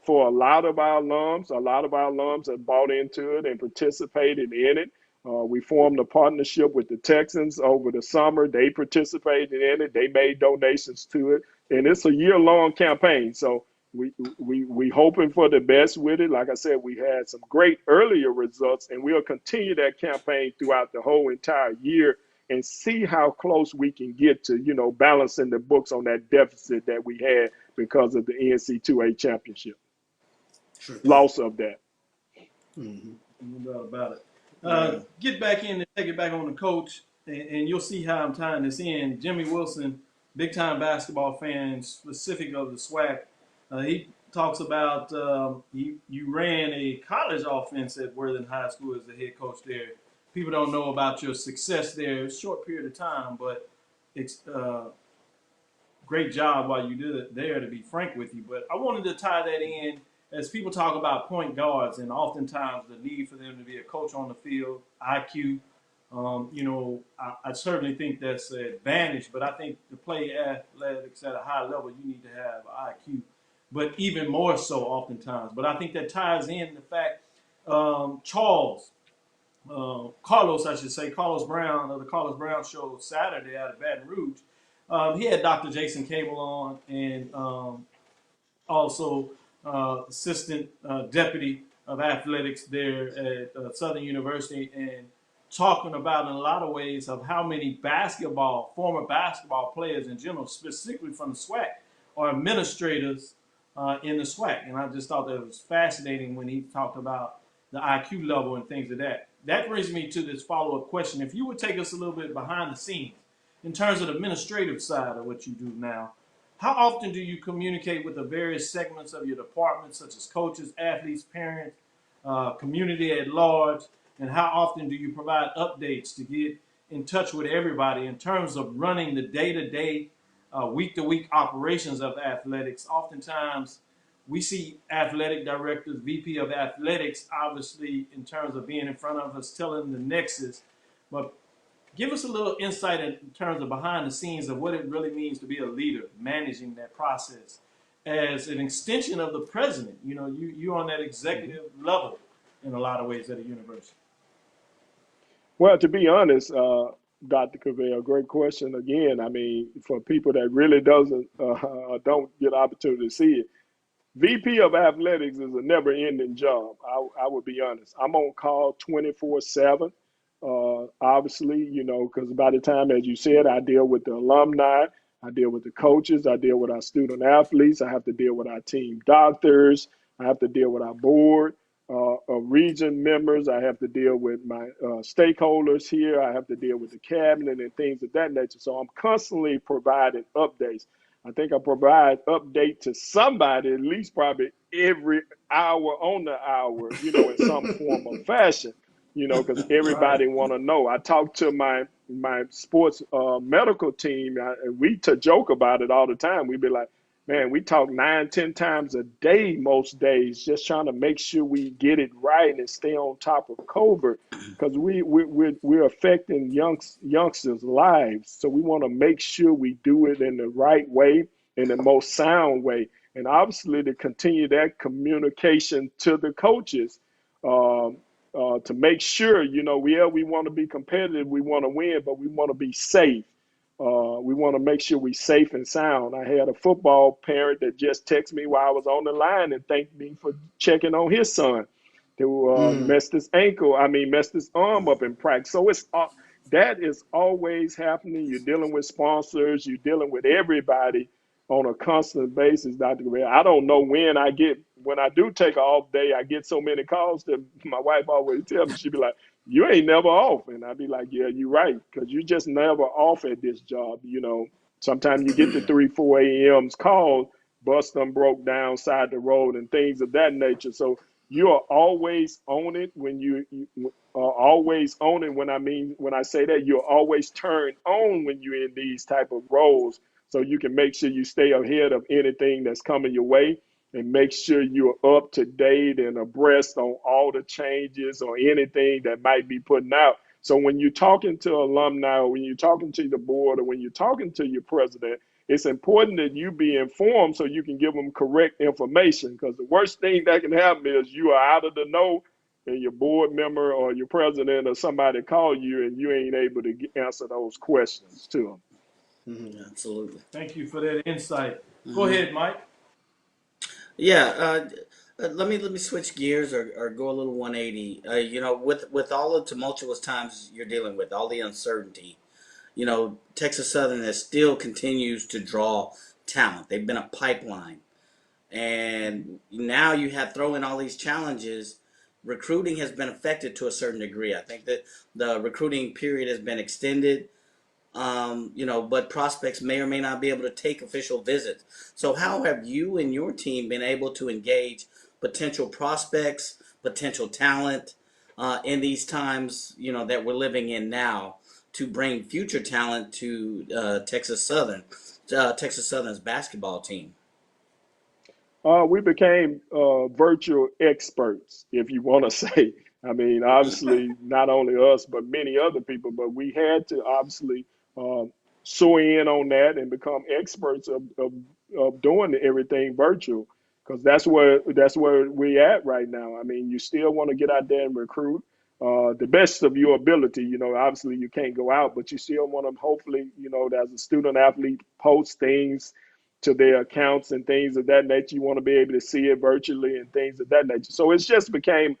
D: for a lot of our alums. A lot of our alums have bought into it and participated in it. We formed a partnership with the Texans over the summer. They participated in it. They made donations to it. And it's a year-long campaign. So we hoping for the best with it. Like I said, we had some great earlier results, and we'll continue that campaign throughout the whole entire year and see how close we can get to, you know, balancing the books on that deficit that we had because of the NCAA championship. Sure. Loss of that.
B: Mm-hmm. No doubt about it. Get back in and take it back on the coach, and you'll see how I'm tying this in. Jimmy Wilson, big-time basketball fan, specific of the SWAC. He talks about you ran a college offense at Worthing High School as the head coach there. People don't know about your success there. It's a short period of time, but it's great job while you did it there, to be frank with you. But I wanted to tie that in as people talk about point guards and oftentimes the need for them to be a coach on the field, IQ. You know, I certainly think that's an advantage, but I think to play athletics at a high level, you need to have IQ. But even more so oftentimes. But I think that ties in the fact Carlos Brown, of the Carlos Brown Show Saturday out of Baton Rouge, he had Dr. Jason Cavil on and also assistant deputy of athletics there at Southern University, and talking about in a lot of ways of how many former basketball players in general, specifically from the SWAC, are administrators in the SWAC. And I just thought that was fascinating when he talked about the IQ level and things of that. That brings me to this follow-up question. If you would take us a little bit behind the scenes in terms of the administrative side of what you do now, how often do you communicate with the various segments of your department, such as coaches, athletes, parents, community at large, and how often do you provide updates to get in touch with everybody in terms of running the day-to-day week-to-week operations of athletics. Oftentimes, we see athletic directors, VP of athletics, obviously in terms of being in front of us, telling the nexus. But give us a little insight in terms of behind the scenes of what it really means to be a leader, managing that process as an extension of the president. You know, you're on that executive level in a lot of ways at a university.
D: Well, to be honest, Dr. Cavil, great question again. I mean, for people that really don't get opportunity to see it, VP of athletics is a never-ending job. I would be honest. I'm on call 24/7. Obviously, you know, because by the time, as you said, I deal with the alumni, I deal with the coaches, I deal with our student athletes, I have to deal with our team doctors, I have to deal with our board of region members, I have to deal with my stakeholders here, I have to deal with the cabinet and things of that nature. So I'm constantly providing updates. I think I provide update to somebody at least probably every hour on the hour, you know, in some form or fashion, you know, because everybody want to know. I talk to my sports medical team, and we joke about it all the time. We be like, man, we talk 9, 10 times a day most days, just trying to make sure we get it right and stay on top of COVID, because we're affecting youngsters' lives. So we want to make sure we do it in the right way, in the most sound way, and obviously to continue that communication to the coaches to make sure, you know, we want to be competitive, we want to win, but we want to be safe. We want to make sure we're safe and sound. I had a football parent that just texted me while I was on the line and thanked me for checking on his son who messed his arm up in practice. So that is always happening. You're dealing with sponsors. You're dealing with everybody on a constant basis, Dr. Cavil. I don't know when I do take an off day, I get so many calls that my wife always tells me, she'd be like, you ain't never off. And I'd be like, yeah, you're right, because you just never off at this job. You know, sometimes you get the 3, 4 a.m.s called, bus done broke down side the road and things of that nature. So you are always on it when you are always on it. When I say that, you're always turned on when you're in these type of roles. So you can make sure you stay ahead of anything that's coming your way and make sure you're up to date and abreast on all the changes or anything that might be putting out. So when you're talking to alumni, or when you're talking to the board, or when you're talking to your president, it's important that you be informed so you can give them correct information, because the worst thing that can happen is you are out of the know and your board member or your president or somebody call you and you ain't able to answer those questions to them.
C: Absolutely.
B: Thank you for that insight. Go ahead, Mike.
C: Yeah, let me switch gears or go a little 180. You know, with all the tumultuous times you're dealing with, all the uncertainty, you know, Texas Southern still continues to draw talent. They've been a pipeline, and now you have throw in all these challenges. Recruiting has been affected to a certain degree. I think that the recruiting period has been extended. You know, but prospects may or may not be able to take official visits. So how have you and your team been able to engage potential prospects, potential talent in these times, you know, that we're living in now, to bring future talent to Texas Southern's basketball team?
D: We became virtual experts, if you want to say. I mean, obviously, not only us, but many other people, but we had to obviously sew in on that and become experts of doing everything virtual, because that's where we're at right now. I mean, you still want to get out there and recruit the best of your ability. You know, obviously you can't go out, but you still want to hopefully, you know, as a student athlete, post things to their accounts and things of that nature. You want to be able to see it virtually and things of that nature. So it's just become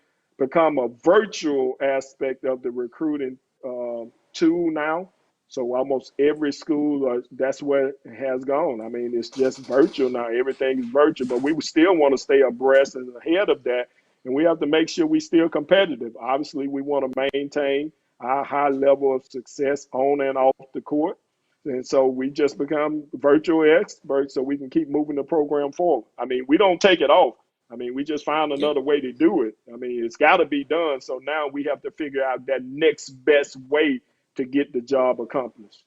D: a virtual aspect of the recruiting tool now. So almost every school, that's where it has gone. I mean, it's just virtual now. Everything is virtual, but we still want to stay abreast and ahead of that. And we have to make sure we're still competitive. Obviously, we want to maintain our high level of success on and off the court. And so we just become virtual experts so we can keep moving the program forward. I mean, we don't take it off. I mean, we just found another way to do it. I mean, it's got to be done. So now we have to figure out that next best way to get the job accomplished.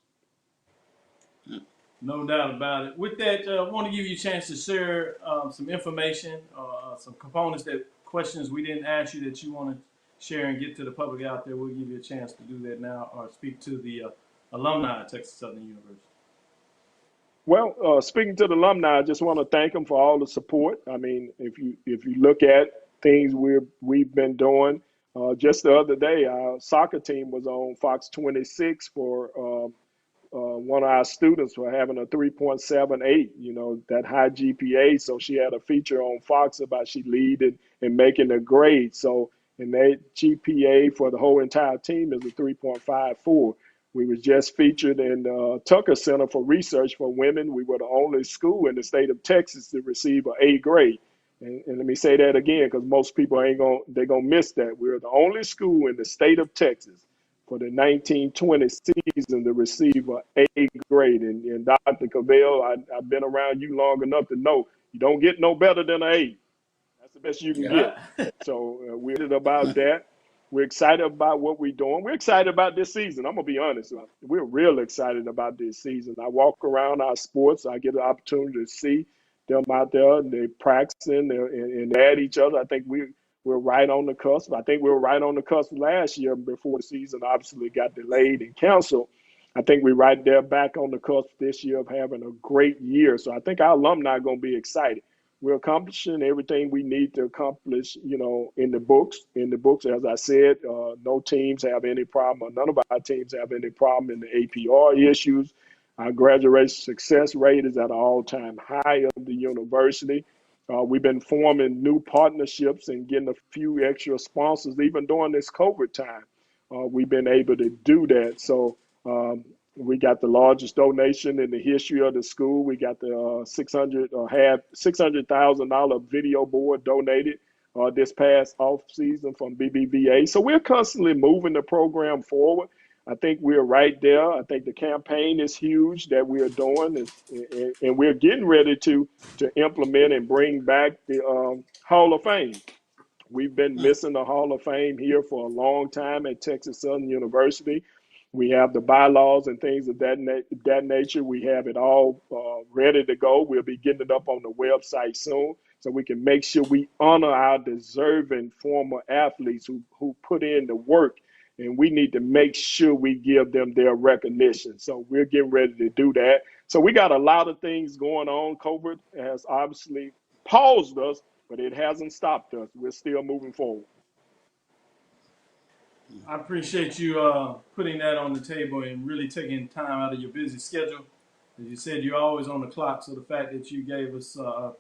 B: No doubt about it. With that, I want to give you a chance to share some information, some components questions we didn't ask you that you want to share and get to the public out there. We'll give you a chance to do that now, or speak to the alumni at Texas Southern University.
D: Well, speaking to the alumni, I just want to thank them for all the support. I mean, if you look at things we've been doing, just the other day, our soccer team was on Fox 26 for one of our students for having a 3.78, that high GPA. So she had a feature on Fox about she leading and making a grade. So, and that GPA for the whole entire team is a 3.54. We was just featured in Tucker Center for Research for Women. We were the only school in the state of Texas to receive an A grade. And let me say that again, because most people they're gonna miss that. We're the only school in the state of Texas for the 1920 season to receive an A grade. And Dr. Cavil, I've been around you long enough to know you don't get no better than an A. That's the best you can get. So we're excited about that. We're excited about what we're doing. We're excited about this season. I'm going to be honest. We're real excited about this season. I walk around our sports. I get an opportunity to see them out there, and they're practicing and at each other. I think we're right on the cusp. I think we were right on the cusp last year before the season obviously got delayed and canceled. I think we're right there back on the cusp this year of having a great year. So I think our alumni are going to be excited. We're accomplishing everything we need to accomplish, in the books. In the books, as I said, no teams have any problem, or none of our teams have any problem in the APR issues. Our graduation success rate is at an all-time high of the university. We've been forming new partnerships and getting a few extra sponsors, even during this COVID time. We've been able to do that. So we got the largest donation in the history of the school. We got the $600,000 video board donated this past off season from BBVA. So we're constantly moving the program forward. I think we're right there. I think the campaign is huge that we're doing, and we're getting ready to implement and bring back the Hall of Fame. We've been missing the Hall of Fame here for a long time at Texas Southern University. We have the bylaws and things of that nature. We have it all ready to go. We'll be getting it up on the website soon so we can make sure we honor our deserving former athletes who put in the work, and we need to make sure we give them their recognition. So we're getting ready to do that. So we got a lot of things going on. COVID has obviously paused us, but it hasn't stopped us. We're still moving forward.
B: I appreciate you putting that on the table and really taking time out of your busy schedule. As you said, you're always on the clock, so the fact that you gave us a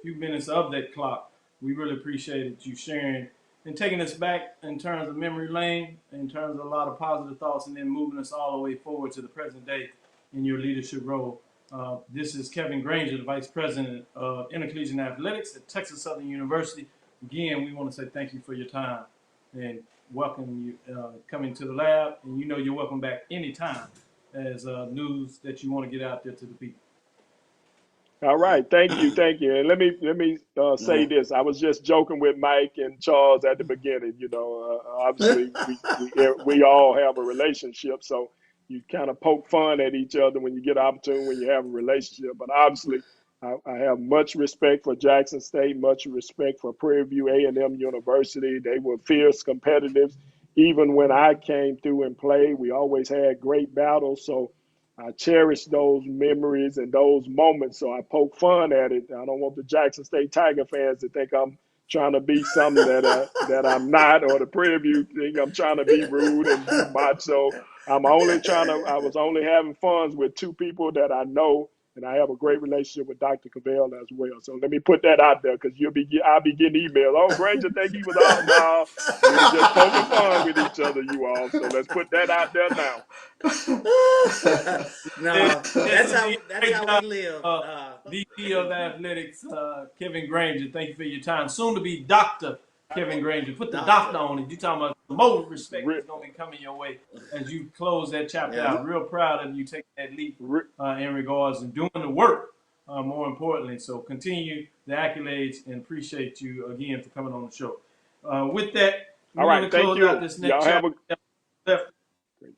B: few minutes of that clock, we really appreciated you sharing and taking us back in terms of memory lane, in terms of a lot of positive thoughts, and then moving us all the way forward to the present day in your leadership role. This is Kevin Granger, the Vice President of Intercollegiate Athletics at Texas Southern University. Again, we want to say thank you for your time and welcome you coming to the lab, and you're welcome back anytime as news that you want to get out there to the people.
D: All right, thank you. And let me say this. I was just joking with Mike and Charles at the beginning. Obviously we all have a relationship, so you kind of poke fun at each other when you get an opportunity when you have a relationship. But obviously, I have much respect for Jackson State, much respect for Prairie View A&M University. They were fierce competitors. Even when I came through and played, we always had great battles. So I cherish those memories and those moments. So I poke fun at it. I don't want the Jackson State Tiger fans to think I'm trying to be something that I'm not, or the Prairie View think I'm trying to be rude and be macho. I was only having fun with two people that I know, and I have a great relationship with Dr. Cavil as well. So let me put that out there, because I'll be getting emails. Oh, Granger think he was out. No, we were just poking fun with each other, you all. So let's put that out there now.
C: No, that's how we live.
B: VP of Athletics, Kevin Granger, thank you for your time. Soon to be Dr. Kevin Granger. Put the doctor on it. You're talking about the most respect is going to be coming your way as you close that chapter out. Real proud of you taking that leap in regards and doing the work, more importantly. So continue the accolades, and appreciate you again for coming on the show. With that, we're going to close out this next chapter.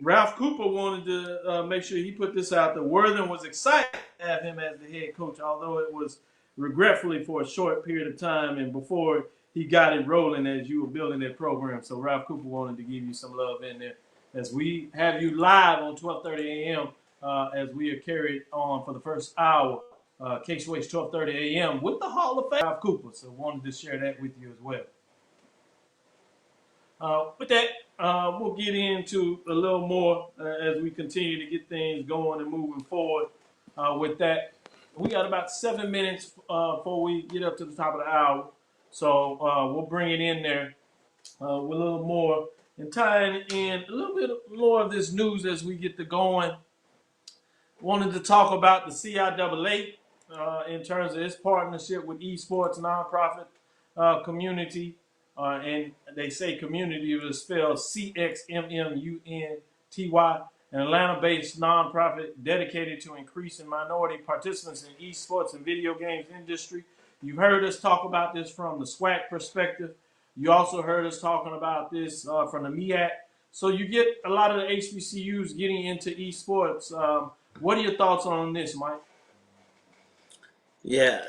B: Ralph Cooper wanted to make sure he put this out there. Worthing was excited to have him as the head coach, although it was regretfully for a short period of time and before he got it rolling as you were building that program. So Ralph Cooper wanted to give you some love in there as we have you live on 12:30 a.m. As we are carried on for the first hour. KSWH 12:30 a.m. with the Hall of Fame Ralph Cooper. So wanted to share that with you as well. With that, we'll get into a little more as we continue to get things going and moving forward. With that, we got about 7 minutes before we get up to the top of the hour. So we'll bring it in there with a little more and tying in a little bit more of this news as we get to going. Wanted to talk about the CIAA in terms of its partnership with esports nonprofit community. And they say community is spelled Cxmmunity, an Atlanta-based nonprofit dedicated to increasing minority participants in esports and video games industry. You've heard us talk about this from the SWAC perspective. You also heard us talking about this from the MEAC. So you get a lot of the HBCUs getting into esports. What are your thoughts on this, Mike?
C: Yeah.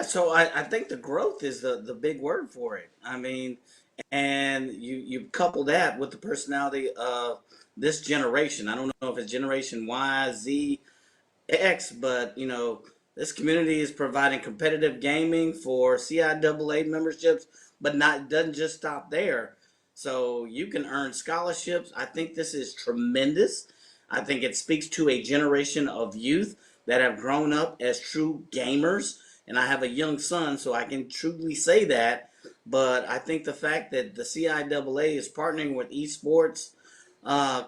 C: So I think the growth is the big word for it. I mean, and you couple that with the personality of this generation. I don't know if it's Generation Y, Z, X, but this community is providing competitive gaming for CIAA memberships, but doesn't just stop there. So you can earn scholarships. I think this is tremendous. I think it speaks to a generation of youth that have grown up as true gamers. And I have a young son, so I can truly say that. But I think the fact that the CIAA is partnering with esports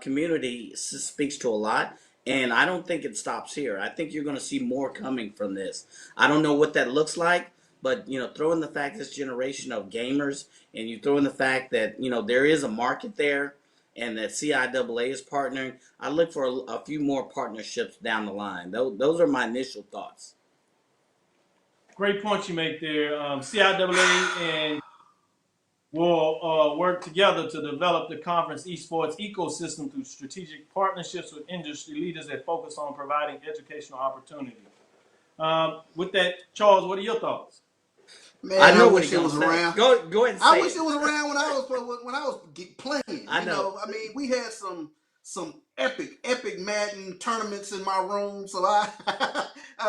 C: community speaks to a lot. And I don't think it stops here. I think you're going to see more coming from this. I don't know what that looks like, but throw in the fact this generation of gamers, and you throw in the fact that there is a market there, and that CIAA is partnering. I look for a few more partnerships down the line. Those are my initial thoughts.
B: Great point you make there. CIAA and will work together to develop the conference esports ecosystem through strategic partnerships with industry leaders that focus on providing educational opportunities. With that, Charles, what are your thoughts?
E: Man,
C: I know
E: wish it was around.
C: Go ahead and say
E: I wish it was around when I was playing.
C: I know.
E: I mean, we had some epic Madden tournaments in my room. So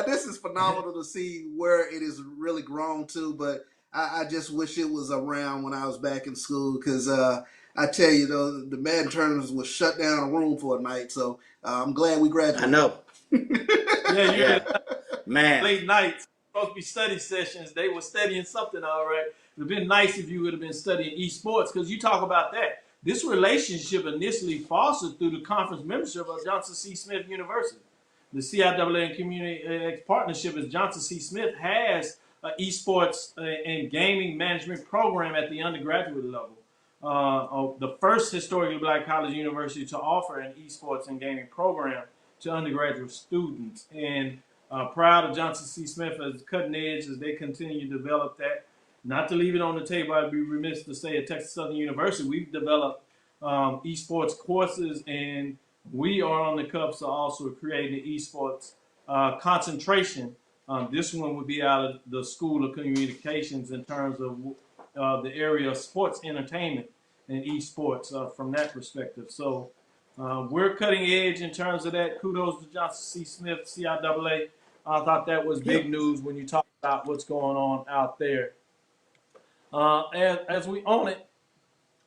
E: this is phenomenal to see where it has really grown to. But I just wish it was around when I was back in school, because I tell you, the Madden tournaments was shut down a room for a night. So I'm glad we graduated.
C: I know.
B: Yeah.
C: Man.
B: Late nights, supposed to be study sessions. They were studying something, all right. It would have been nice if you would have been studying esports, because you talk about that. This relationship initially fostered through the conference membership of Johnson C. Smith University. The CIAA and Community partnership is Johnson C. Smith has an esports and gaming management program at the undergraduate level. The first historically black college university to offer an esports and gaming program to undergraduate students. And proud of Johnson C. Smith as cutting edge as they continue to develop that. Not to leave it on the table, I'd be remiss to say at Texas Southern University, we've developed esports courses, and we are on the cusp of also creating an esports concentration. This one would be out of the School of Communications in terms of the area of sports entertainment and esports from that perspective. So we're cutting edge in terms of that. Kudos to Johnson C. Smith, CIAA. I thought that was big news when you talk about what's going on out there. As we own it,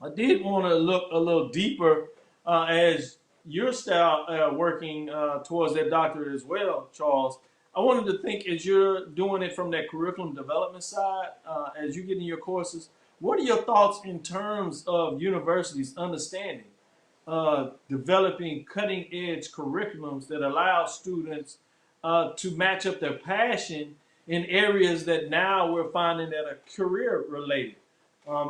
B: I did want to look a little deeper as your style working towards that doctorate as well, Charles. I wanted to think, as you're doing it from that curriculum development side, as you get in your courses, what are your thoughts in terms of universities understanding developing cutting-edge curriculums that allow students to match up their passion in areas that now we're finding that are career-related?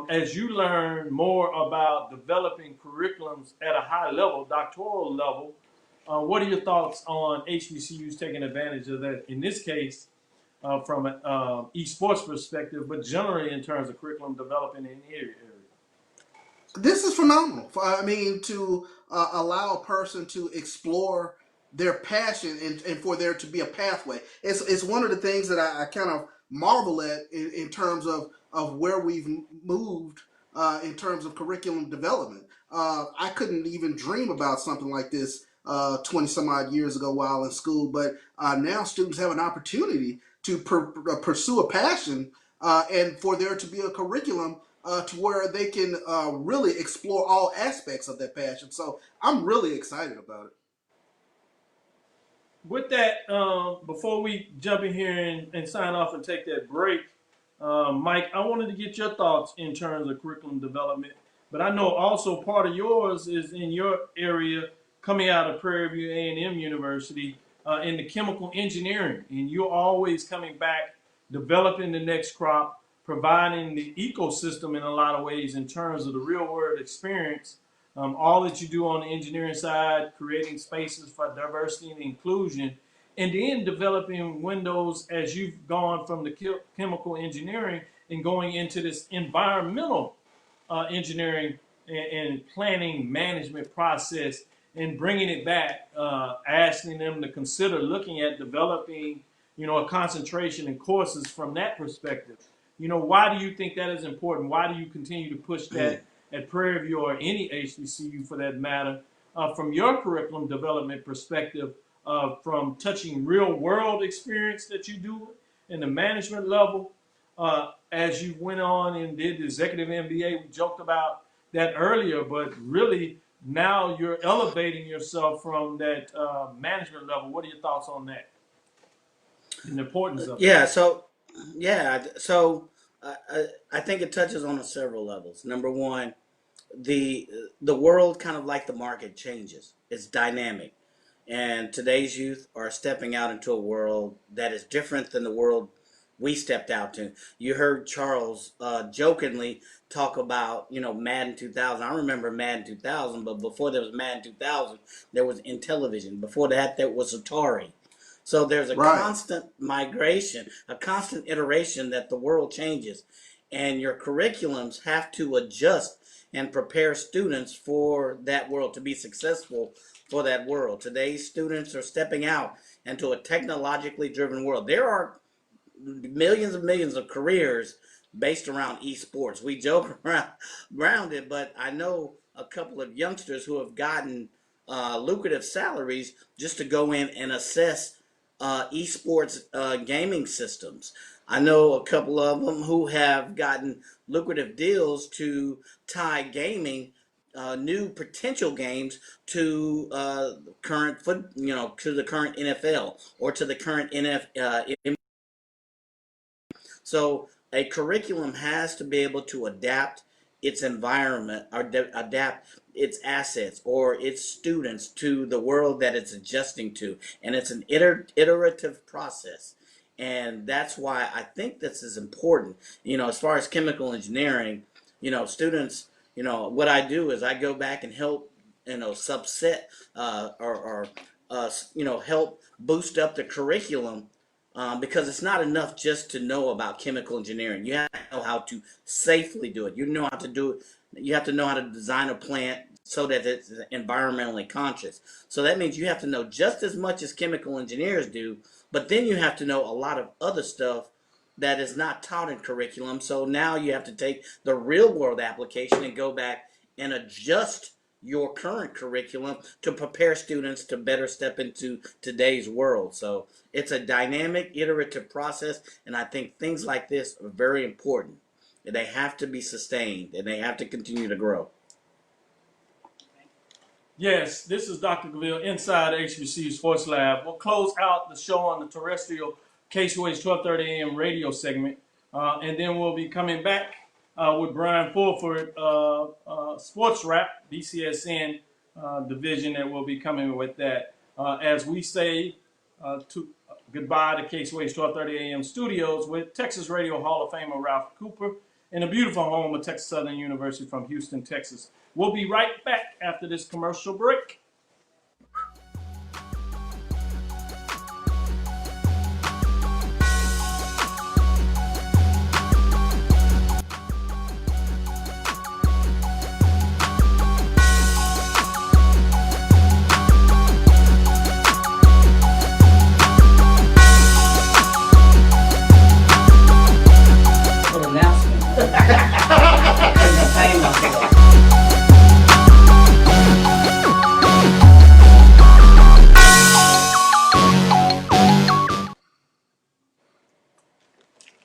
B: As you learn more about developing curriculums at a high level, doctoral level, what are your thoughts on HBCUs taking advantage of that, in this case, from an esports perspective, but generally in terms of curriculum development in any area?
E: This is phenomenal. I mean, to allow a person to explore their passion and for there to be a pathway. It's one of the things that I kind of marvel at in terms of where we've moved in terms of curriculum development. I couldn't even dream about something like this 20 some odd years ago while in school, but now students have an opportunity to pursue a passion and for there to be a curriculum to where they can really explore all aspects of their passion. So I'm really excited about it.
B: With that, before we jump in here and sign off and take that break, Mike, I wanted to get your thoughts in terms of curriculum development. But I know also part of yours is in your area coming out of Prairie View A&M University in the chemical engineering. And you're always coming back, developing the next crop, providing the ecosystem in a lot of ways in terms of the real world experience. All that you do on the engineering side, creating spaces for diversity and inclusion, and then developing windows as you've gone from the chemical engineering and going into this environmental engineering and planning management process and bringing it back, asking them to consider looking at developing, a concentration in courses from that perspective. Why do you think that is important? Why do you continue to push that at Prairie View or any HBCU for that matter, from your curriculum development perspective, from touching real world experience that you do in the management level, as you went on and did the executive MBA? We joked about that earlier, but really now you're elevating yourself from that management level. What are your thoughts on that and the importance of it?
C: I think it touches on several levels. Number one, the world, kind of like the market, changes. It's dynamic, and today's youth are stepping out into a world that is different than the world we stepped out to. You heard Charles jokingly talk about Madden 2000. I remember Madden 2000, but before there was Madden 2000, there was Intellivision. Before that, there was Atari. So there's a constant migration, a constant iteration that the world changes, and your curriculums have to adjust and prepare students for that world, to be successful for that world. Today's students are stepping out into a technologically driven world. There are millions and millions of careers based around esports. We joke around it, but I know a couple of youngsters who have gotten lucrative salaries just to go in and assess esports gaming systems. I know a couple of them who have gotten lucrative deals to tie gaming, new potential games, to current to the current NFL or to the current NFL. So a curriculum has to be able to adapt its environment or adapt its assets or its students to the world that it's adjusting to. And it's an iterative process. And that's why I think this is important. As far as chemical engineering, students, what I do is I go back and help, subset or help boost up the curriculum. Because it's not enough just to know about chemical engineering. You have to know how to safely do it. You know how to do it. You have to know how to design a plant so that it's environmentally conscious. So that means you have to know just as much as chemical engineers do, but then you have to know a lot of other stuff that is not taught in curriculum. So now you have to take the real world application and go back and adjust your current curriculum to prepare students to better step into today's world. So it's a dynamic, iterative process, and I think things like this are very important. They have to be sustained, and they have to continue to grow.
B: Yes, this is Dr. Cavil inside HBCU Sports Lab. We'll close out the show on the terrestrial KCOA's 1230 AM radio segment, and then we'll be coming back with Brian Fulford, Sports Rap, BCSN division that will be coming with that. As we say goodbye to KCOA's 1230 AM studios with Texas Radio Hall of Famer Ralph Cooper in a beautiful home of Texas Southern University from Houston, Texas. We'll be right back after this commercial break.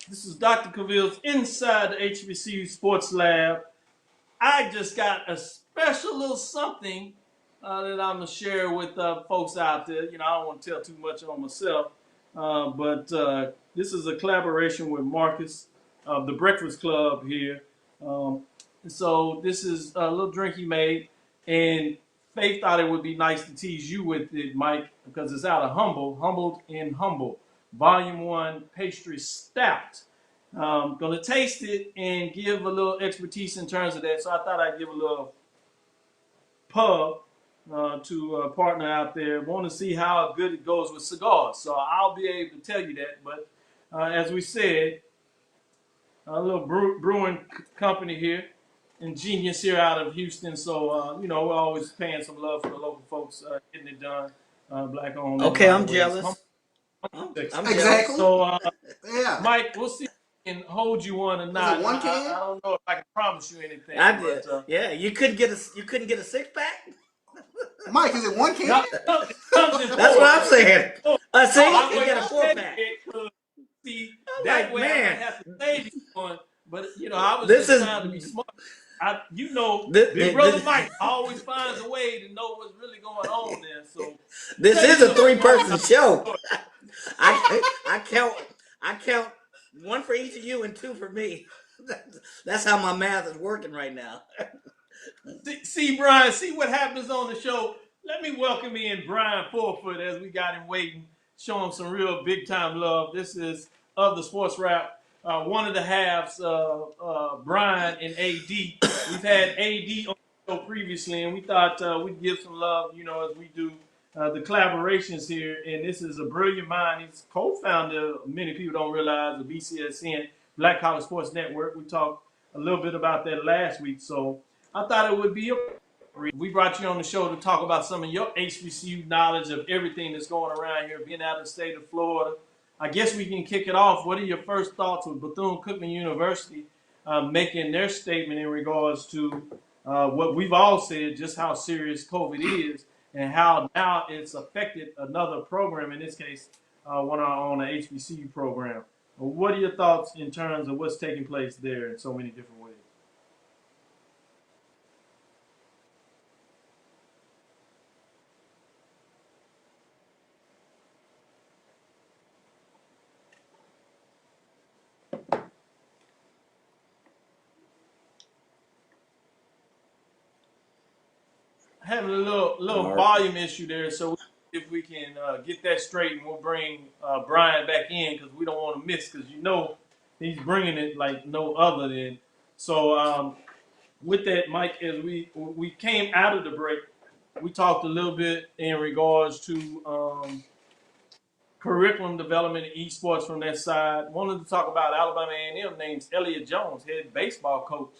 B: This is Dr. Cavil's Inside the HBCU Sports Lab. I just got a special little something that I'm going to share with folks out there. You know, I don't want to tell too much on myself, but this is a collaboration with Marcus of the Breakfast Club here. So this is a little drink he made, and Faith thought it would be nice to tease you with it, Mike, because it's out of Humbled and Humble, Volume 1 Pastry Stout. Gonna taste it and give a little expertise in terms of that. So I thought I'd give a little pub to a partner out there. Want to see how good it goes with cigars. So I'll be able to tell you that. But as we said, a little brewing company here, Ingenious here out of Houston. So you know, we're always paying some love for the local folks getting it done. Black owned.
C: Okay, I'm jealous.
E: I'm exactly.
B: So
E: yeah,
B: Mike, we'll see. Can hold you one or not.
E: One can?
B: I don't know if I can promise you anything.
C: I did. But, yeah, you couldn't get a 6-pack.
E: Mike, is it one can?
B: That's
C: what I'm saying. See, you get a 4-pack.
B: See, that way I have to save you one. But you know, I was just trying to be smart. Big brother Mike always finds a way to know what's really going on there. So
C: this is a 3-person show. I count 1 for each of you and 2 for me. That's how my math is working right now.
B: See, Brian, see what happens on the show. Let me welcome in Brian Forefoot as we got him waiting, show him some real big time love. This is of the Sports Rap. One of the halves, Brian and AD. We've had AD on the show previously, and we thought we'd give some love, you know, as we do the collaborations here. And this is a brilliant mind. He's co-founder, many people don't realize, the BCSN, Black College Sports Network. We talked a little bit about that last week. So I thought it would be we brought you on the show to talk about some of your HBCU knowledge of everything that's going around here, being out of the state of Florida. I guess we can kick it off. What are your first thoughts with Bethune-Cookman University making their statement in regards to what we've all said, just how serious COVID is and how now it's affected another program, in this case, one on the HBCU program. What are your thoughts in terms of what's taking place there in so many different ways? Having a little volume issue there, so if we can get that straight, and we'll bring Brian back in because we don't want to miss, because you know he's bringing it like no other than. So with that, Mike, as we came out of the break, we talked a little bit in regards to curriculum development and esports from that side. Wanted to talk about Alabama A&M names Elliott Jones, head baseball coach.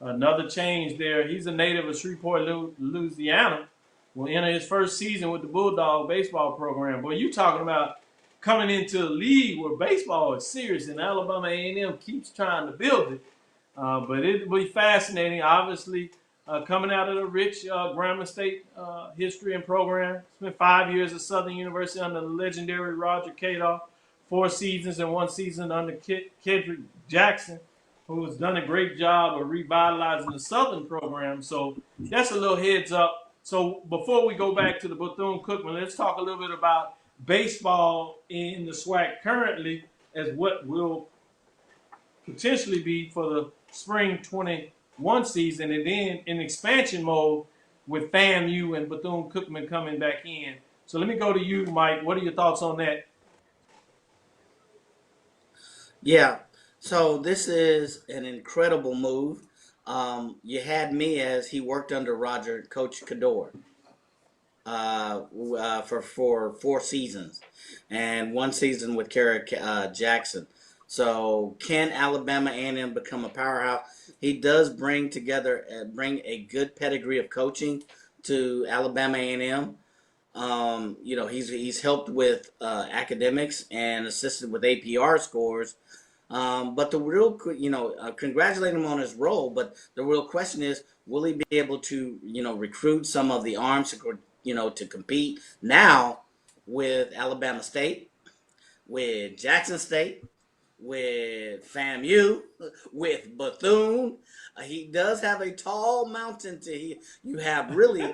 B: Another change there. He's a native of Shreveport, Louisiana. Will enter his first season with the Bulldog baseball program. Boy, you talking about coming into a league where baseball is serious, and Alabama A&M keeps trying to build it. But it will be fascinating. Obviously, coming out of the rich Grambling State history and program. Spent 5 years at Southern University under the legendary Roger Cadoff. 4 seasons and 1 season under Kendrick Jackson, who has done a great job of revitalizing the Southern program. So that's a little heads up. So before we go back to the Bethune-Cookman, let's talk a little bit about baseball in the SWAC currently, as what will potentially be for the spring 21 season, and then in expansion mode with FAMU and Bethune-Cookman coming back in. So let me go to you, Mike. What are your thoughts on that?
C: Yeah. So this is an incredible move. You had me as he worked under Coach Cador for 4 seasons, and 1 season with Kara Jackson. So can Alabama A&M become a powerhouse? He does bring a good pedigree of coaching to Alabama A&M. You know, he's helped with academics and assisted with APR scores. But the real, congratulate him on his role. But the real question is, will he be able to, recruit some of the arms to compete now with Alabama State, with Jackson State, with FAMU, with Bethune. He does have a tall mountain to. You have really,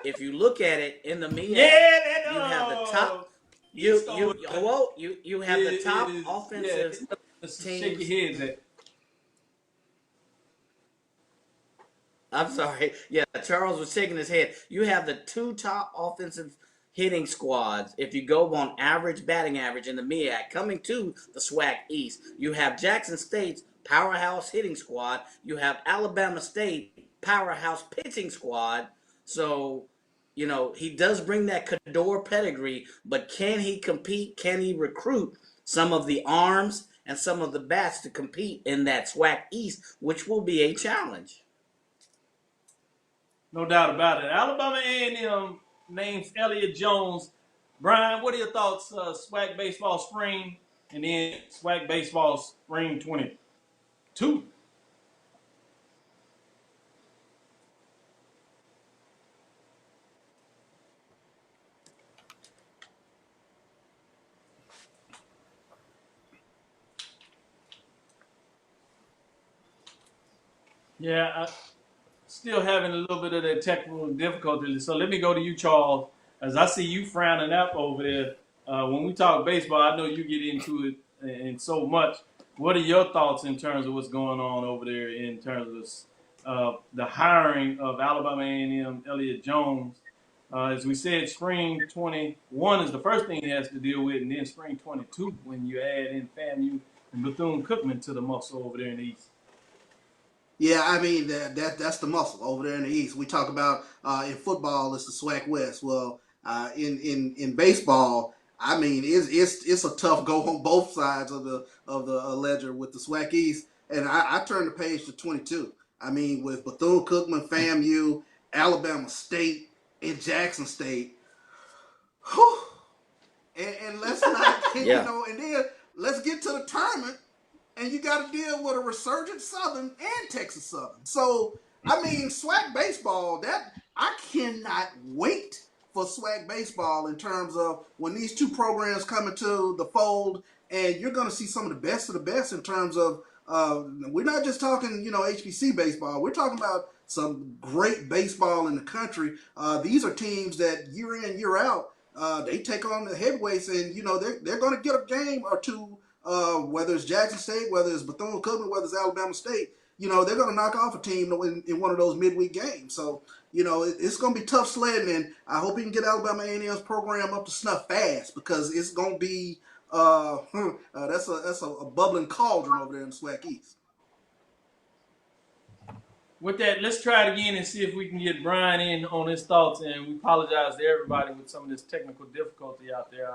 C: if you look at it in the MEAC, you have the top. You have the top offensive
B: Shake
C: teams.
B: your head.
C: I'm sorry. Yeah, Charles was shaking his head. You have the two top offensive hitting squads. If you go on average batting average in the MEAC, coming to the SWAC East, you have Jackson State's powerhouse hitting squad. You have Alabama State powerhouse pitching squad. So, he does bring that Cador pedigree, but can he compete? Can he recruit some of the arms and some of the bats to compete in that SWAC East, which will be a challenge?
B: No doubt about it. Alabama A&M names Elliott Jones. Brian, what are your thoughts? SWAC baseball spring and then SWAC baseball spring 22. Yeah, still having a little bit of that technical difficulty. So let me go to you, Charles, as I see you frowning up over there. When we talk baseball, I know you get into it and so much. What are your thoughts in terms of what's going on over there in terms of the hiring of Alabama A&M Elliott Jones? As we said, spring 21 is the first thing he has to deal with, and then spring 22 when you add in FAMU and Bethune-Cookman to the muscle over there in the East.
E: Yeah, I mean that's the muscle over there in the East. We talk about in football, it's the SWAC West. Well, in baseball, I mean it's a tough go on both sides of the ledger with the SWAC East. And I turn the page to 22. I mean, with Bethune-Cookman, FAMU, Alabama State, and Jackson State. Whew, and let's not and then let's get to the tournament. And you got to deal with a resurgent Southern and Texas Southern. So, I mean, SWAC baseball, I cannot wait for SWAC baseball in terms of when these two programs come into the fold, and you're going to see some of the best in terms of, we're not just talking, HBC baseball. We're talking about some great baseball in the country. These are teams that year in, year out, they take on the heavyweights, and, they're going to get a game or two. Whether it's Jackson State, whether it's Bethune-Cookman, whether it's Alabama State, they're going to knock off a team in one of those midweek games. So, it's going to be tough sledding, and I hope he can get Alabama A&M's program up to snuff fast, because it's going to be that's a bubbling cauldron over there in the SWAC East.
B: With that, let's try it again and see if we can get Brian in on his thoughts. And we apologize to everybody with some of this technical difficulty out there.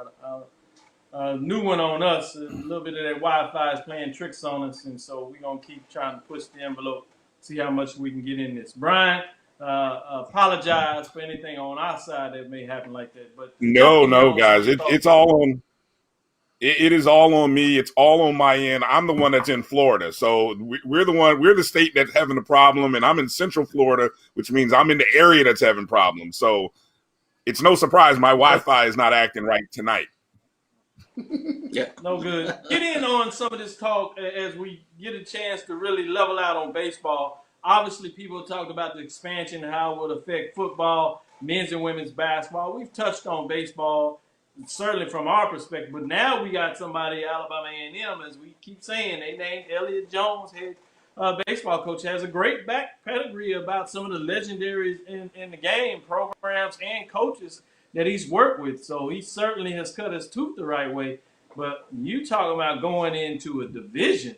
B: New one on us. A little bit of that Wi-Fi is playing tricks on us, and so we're going to keep trying to push the envelope, see how much we can get in this. Brian, apologize for anything on our side that may happen like that. But
F: no, guys, it's all on. It is all on me. It's all on my end. I'm the one that's in Florida, so we're the state that's having the problem, and I'm in Central Florida, which means I'm in the area that's having problems. So it's no surprise my Wi-Fi is not acting right tonight.
B: Yeah, no good. Get in on some of this talk as we get a chance to really level out on baseball. Obviously, people talked about the expansion and how it would affect football, men's and women's basketball. We've touched on baseball, certainly from our perspective, but now we got somebody, Alabama A&M, as we keep saying, they named Elliott Jones, head baseball coach, has a great back pedigree about some of the legendaries in the game, programs and coaches that he's worked with. So he certainly has cut his tooth the right way. But you talk about going into a division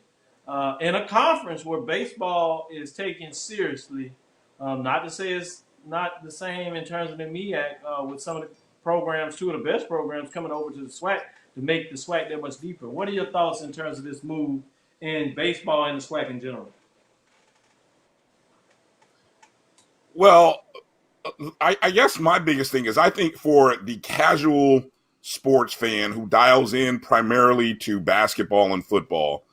B: in a conference where baseball is taken seriously. Not to say it's not the same in terms of the MEAC with some of the programs, two of the best programs coming over to the SWAC to make the SWAC that much deeper. What are your thoughts in terms of this move in baseball and the SWAC in general?
F: Well, I guess my biggest thing is I think for the casual sports fan who dials in primarily to basketball and football,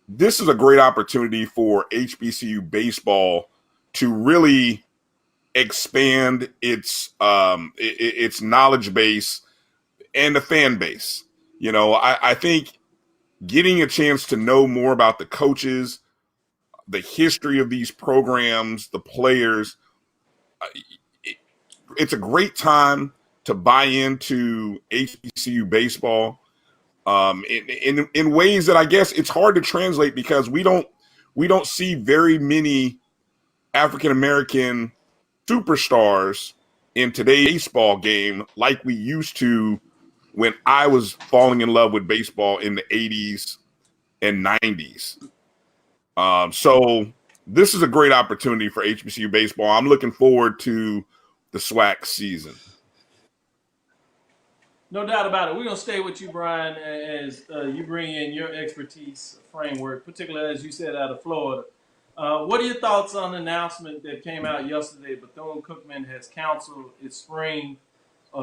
F: this is a great opportunity for HBCU baseball to really expand its knowledge base and the fan base. I think getting a chance to know more about the coaches, the history of these programs, the players. It's a great time to buy into HBCU baseball in ways that I guess it's hard to translate because we don't see very many African American superstars in today's baseball game like we used to when I was falling in love with baseball in the 80s and 90s. So this is a great opportunity for HBCU baseball. I'm looking forward to the SWAC season.
B: No doubt about it. We're going to stay with you, Brian, as you bring in your expertise framework, particularly, as you said, out of Florida. What are your thoughts on the announcement that came out yesterday? Bethune-Cookman has canceled its spring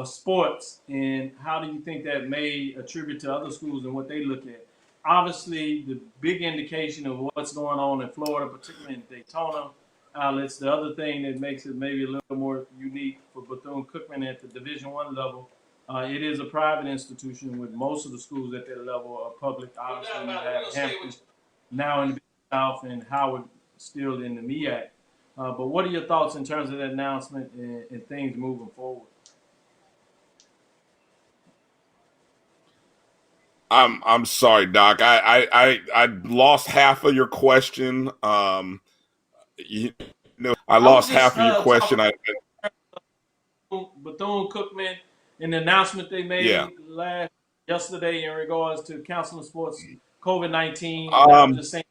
B: sports, and how do you think that may attribute to other schools and what they look at? Obviously, the big indication of what's going on in Florida, particularly in Daytona outlets, the other thing that makes it maybe a little more unique for Bethune-Cookman at the Division I level, it is a private institution with most of the schools at that level are public. Obviously, you have Hampton now in the South and Howard still in the MEAC. But what are your thoughts in terms of that announcement and things moving forward?
F: I'm sorry, Doc. I lost half of your question. I lost half of your question.
B: Bethune-Cookman and the announcement they made yesterday in regards to canceling sports COVID-19. I'm just saying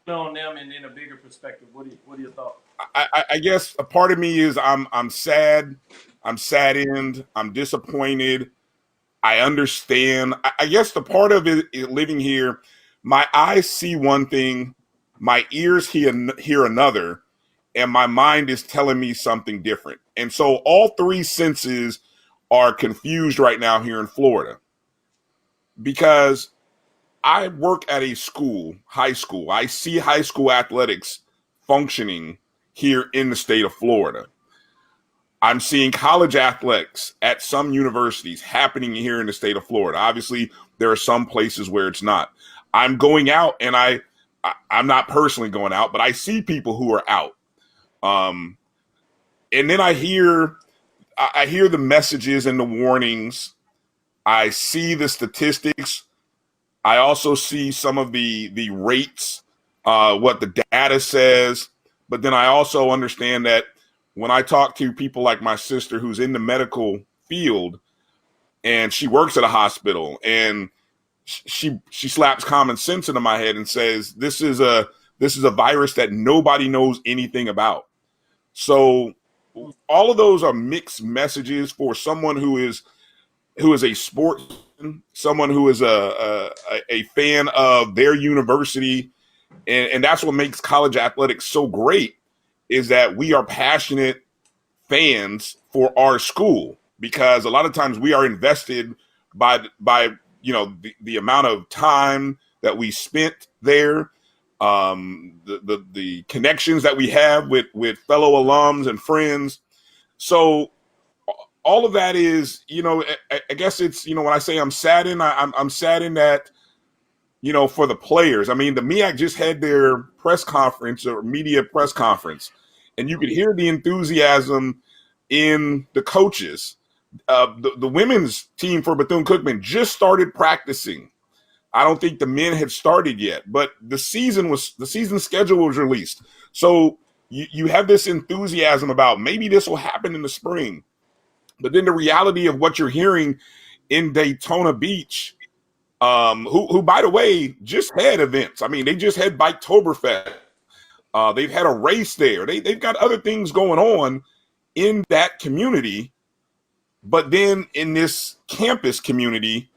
B: on them and in a bigger perspective. What are your thoughts?
F: I guess a part of me is I'm sad. I'm saddened. I'm disappointed. I understand. I guess the part of it living here, my eyes see one thing, my ears hear another, and my mind is telling me something different. And so all three senses are confused right now here in Florida because I work at a school, high school. I see high school athletics functioning here in the state of Florida. I'm seeing college athletics at some universities happening here in the state of Florida. Obviously, there are some places where it's not. I'm going out, and I'm not personally going out, but I see people who are out. And then I hear the messages and the warnings. I see the statistics. I also see some of the rates, what the data says. But then I also understand that when I talk to people like my sister who's in the medical field and she works at a hospital and she slaps common sense into my head and says, this is a virus that nobody knows anything about. So all of those are mixed messages for someone who is a sportsman, someone who is a fan of their university. And that's what makes college athletics so great is that we are passionate fans for our school because a lot of times we are invested by the amount of time that we spent there, the connections that we have with fellow alums and friends. So all of that is, I guess it's, when I say I'm saddened, I'm saddened that, for the players. I mean, the MEAC just had their press conference or media press conference, and you could hear the enthusiasm in the coaches. The women's team for Bethune-Cookman just started practicing. I don't think the men had started yet, but the season schedule was released. So you have this enthusiasm about maybe this will happen in the spring. But then the reality of what you're hearing in Daytona Beach, who by the way, just had events. I mean, they just had Biketoberfest. They've had a race there. They've got other things going on in that community. But then in this campus community,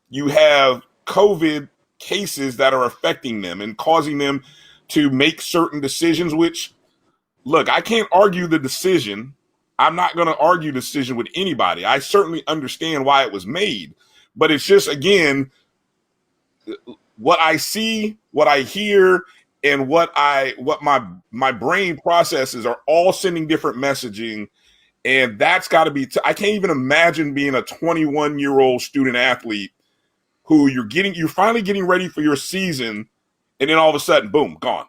F: you have COVID cases that are affecting them and causing them to make certain decisions, which, look, I can't argue the decision. I'm not going to argue the decision with anybody. I certainly understand why it was made. But it's just, again, what I see, what I hear, and what my brain processes are all sending different messaging. And that's got to be, I can't even imagine being a 21-year-old student athlete who you're finally getting ready for your season, and then all of a sudden, boom, gone.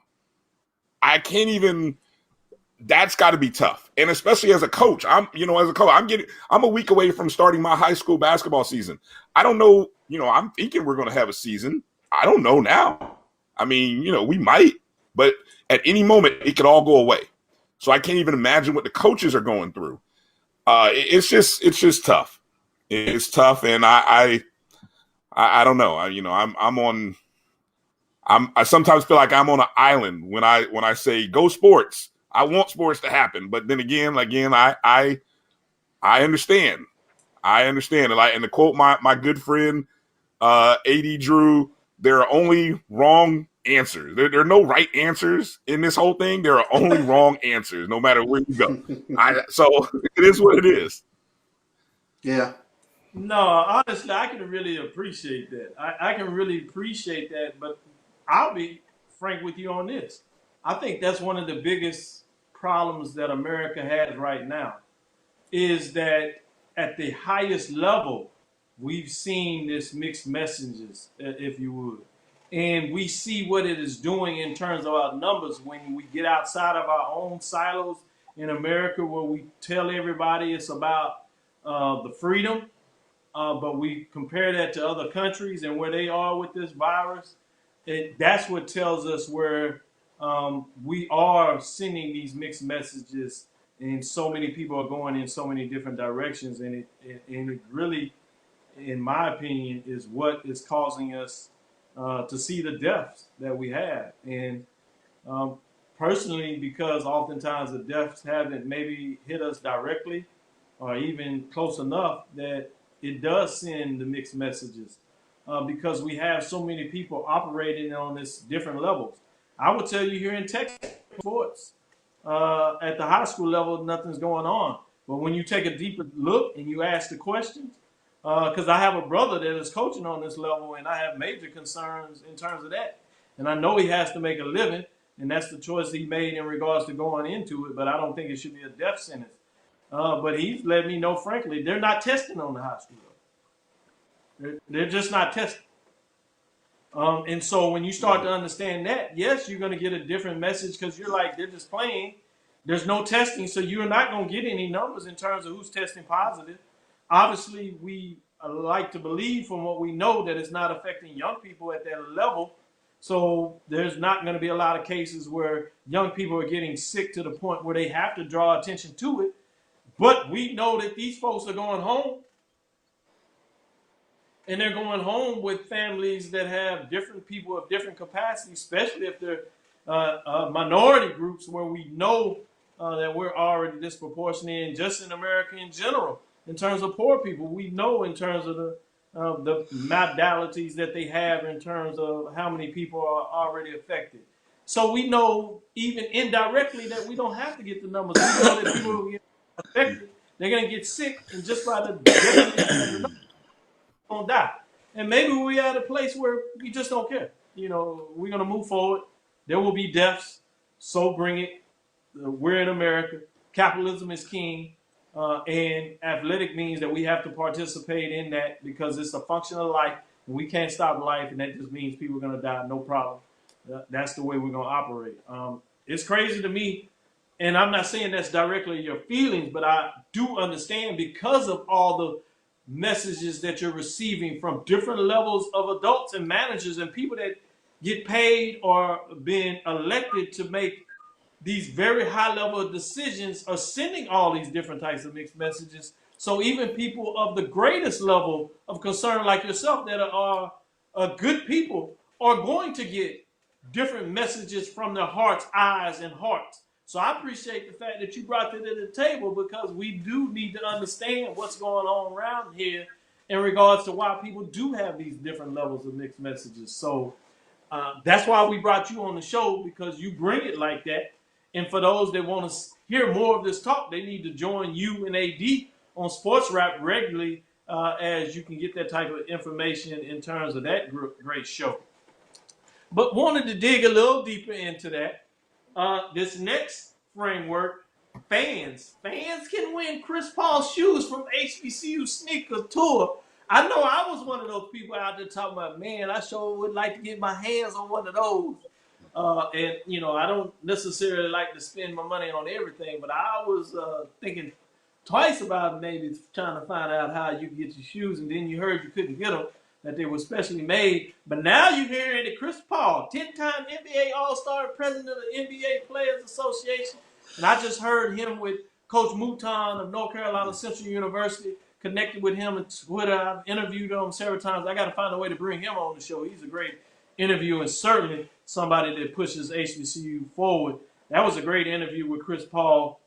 F: I can't even. That's got to be tough, and especially as a coach, I'm a week away from starting my high school basketball season. I don't know, I'm thinking we're going to have a season. I don't know now. I mean, we might, but at any moment it could all go away. So I can't even imagine what the coaches are going through. It's just tough. It's tough, and I don't know. I sometimes feel like I'm on an island when I say go sports. I want sports to happen, but then again, I understand. I understand. And to quote my good friend AD Drew, there are only wrong answers. There are no right answers in this whole thing. There are only wrong answers, no matter where you go. So it is what it is.
E: Yeah.
B: No, honestly, I can really appreciate that. I can really appreciate that, but I'll be frank with you on this. I think that's one of the biggest problems that America has right now, is that at the highest level, we've seen this mixed messages, if you would. And we see what it is doing in terms of our numbers when we get outside of our own silos in America, where we tell everybody it's about the freedom, but we compare that to other countries and where they are with this virus. That's what tells us where we are sending these mixed messages, and so many people are going in so many different directions, and it really, in my opinion, is what is causing us to see the deaths that we have. And personally, because oftentimes the deaths haven't maybe hit us directly or even close enough, that it does send the mixed messages because we have so many people operating on this different levels. I would tell you here in Texas, sports, at the high school level, nothing's going on. But when you take a deeper look and you ask the questions, because I have a brother that is coaching on this level, and I have major concerns in terms of that. And I know he has to make a living, and that's the choice he made in regards to going into it, but I don't think it should be a death sentence. But he's let me know, frankly, they're not testing on the high school level. They're just not testing. And so when you start to understand that, yes, you're going to get a different message, because you're like, they're just playing. There's no testing, so you're not going to get any numbers in terms of who's testing positive. Obviously, we like to believe from what we know that it's not affecting young people at that level. So there's not going to be a lot of cases where young people are getting sick to the point where they have to draw attention to it. But we know that these folks are going home. And they're going home with families that have different people of different capacities, especially if they're minority groups, where we know that we're already disproportionate, and just in America in general, in terms of poor people. We know in terms of the modalities that they have in terms of how many people are already affected. So we know even indirectly that we don't have to get the numbers. We know that people who get affected, they're going to get sick, and just by the definition of the numbers, gonna die. And maybe we're at a place where we just don't care. We're gonna move forward. There will be deaths, so bring it. We're in America. Capitalism is king, and athletic means that we have to participate in that because it's a function of life, and we can't stop life, and that just means people are gonna die. No problem. That's the way we're gonna operate. It's crazy to me, and I'm not saying that's directly your feelings, but I do understand, because of all the messages that you're receiving from different levels of adults and managers and people that get paid or been elected to make these very high level decisions, are sending all these different types of mixed messages. So even people of the greatest level of concern like yourself that are good people are going to get different messages from their hearts, eyes, and hearts. So I appreciate the fact that you brought that to the table, because we do need to understand what's going on around here in regards to why people do have these different levels of mixed messages. So that's why we brought you on the show, because you bring it like that. And for those that want to hear more of this talk, they need to join you and AD on Sports Rap regularly, as you can get that type of information in terms of that great show. But wanted to dig a little deeper into that. This next framework, fans can win Chris Paul's shoes from HBCU Sneaker Tour. I know I was one of those people out there talking about, man, I sure would like to get my hands on one of those. And, I don't necessarily like to spend my money on everything, but I was thinking twice about maybe trying to find out how you could get your shoes, and then you heard you couldn't get them, that they were specially made. But now you're hearing that Chris Paul, 10-time NBA All-Star, president of the NBA Players Association, and I just heard him with Coach Mouton of North Carolina Central University, connected with him on Twitter. I've interviewed him several times. I got to find a way to bring him on the show. He's a great interview and certainly somebody that pushes HBCU forward. That was a great interview with Chris Paul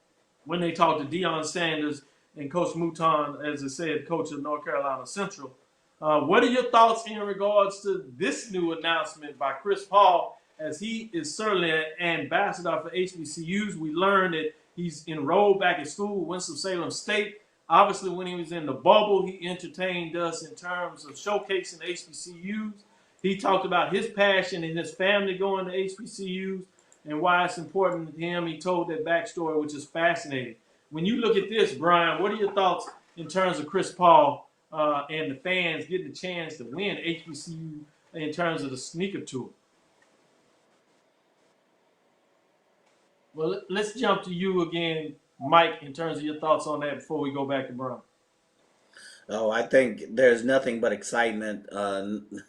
B: when they talked to Deion Sanders and Coach Mouton, as I said, coach of North Carolina Central. What are your thoughts in regards to this new announcement by Chris Paul, as he is certainly an ambassador for HBCUs? We learned that he's enrolled back at school at Winston-Salem State. Obviously, when he was in the bubble, he entertained us in terms of showcasing HBCUs. He talked about his passion and his family going to HBCUs and why it's important to him. He told that backstory, which is fascinating. When you look at this, Brian, what are your thoughts in terms of Chris Paul and the fans getting the chance to win HBCU in terms of the sneaker tour? Well, let's jump to you again, Mike, in terms of your thoughts on that before we go back to Brian.
C: Oh, I think there's nothing but excitement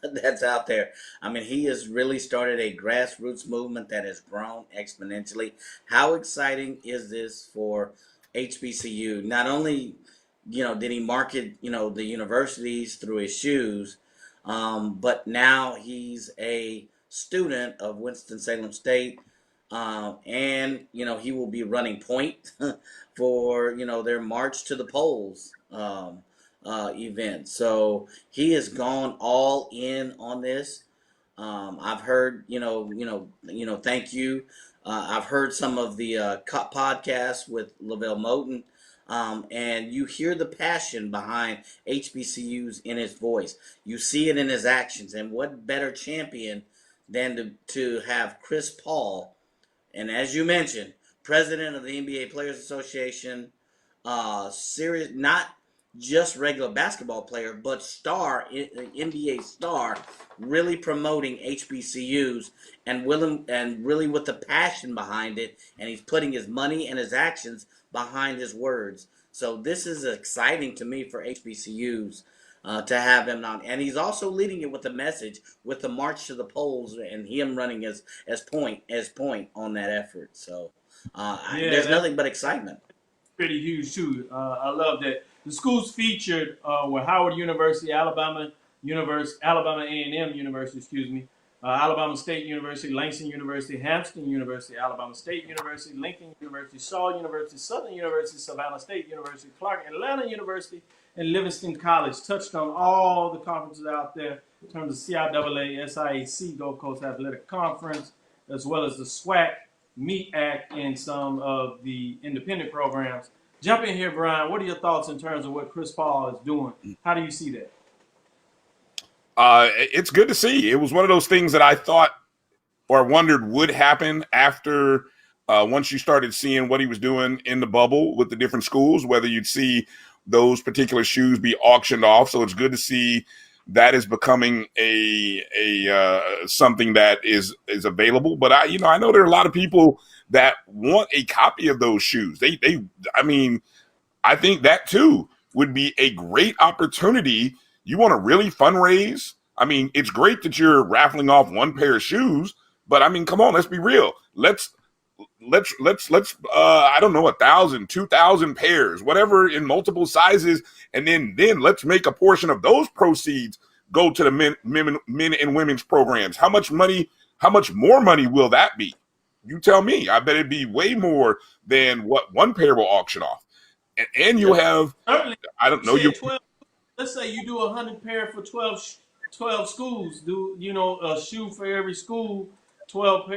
C: that's out there. I mean, he has really started a grassroots movement that has grown exponentially. How exciting is this for HBCU? Not only, did he market, the universities through his shoes, but now he's a student of Winston-Salem State, and, he will be running point for, their March to the Polls event. So he has gone all in on this. I've heard, thank you. I've heard some of the podcasts with Lavelle Moten, and you hear the passion behind HBCUs in his voice. You see it in his actions. And what better champion than to have Chris Paul, and as you mentioned, president of the NBA Players Association, serious, not just regular basketball player, but star, NBA star, really promoting HBCUs and really with the passion behind it, and he's putting his money and his actions behind his words. So this is exciting to me for HBCUs to have him on, and he's also leading it with the message with the March to the Polls and him running as point on that effort. So there's nothing but excitement.
B: Pretty huge too. I love that. The schools featured were Howard University, Alabama A&M University, Alabama State University, Langston University, Hampton University, Alabama State University, Lincoln University, Shaw University, Southern University, Savannah State University, Clark Atlanta University, and Livingston College. Touched on all the conferences out there in terms of CIAA, SIAC, Gulf Coast Athletic Conference, as well as the SWAC, MEAC, and some of the independent programs. Jump in here, Brian. What are your thoughts in terms of what Chris Paul is doing? How do you see that?
F: It's good to see. It was one of those things that I thought or wondered would happen after once you started seeing what he was doing in the bubble with the different schools, whether you'd see those particular shoes be auctioned off. So it's good to see that is becoming a something that is available. But I know there are a lot of people that want a copy of those shoes. I think that too would be a great opportunity. You want to really fundraise? I mean, it's great that you're raffling off one pair of shoes, but I mean, come on, let's be real. Let's I don't know, 1,000, 2,000 pairs, whatever, in multiple sizes, and then let's make a portion of those proceeds go to the men and women's programs. How much more money will that be? You tell me. I bet it'd be way more than what one pair will auction off. And you'll have, I don't know,
B: 12, let's say you do 100 pair for 12 schools. Do a shoe for every school, 12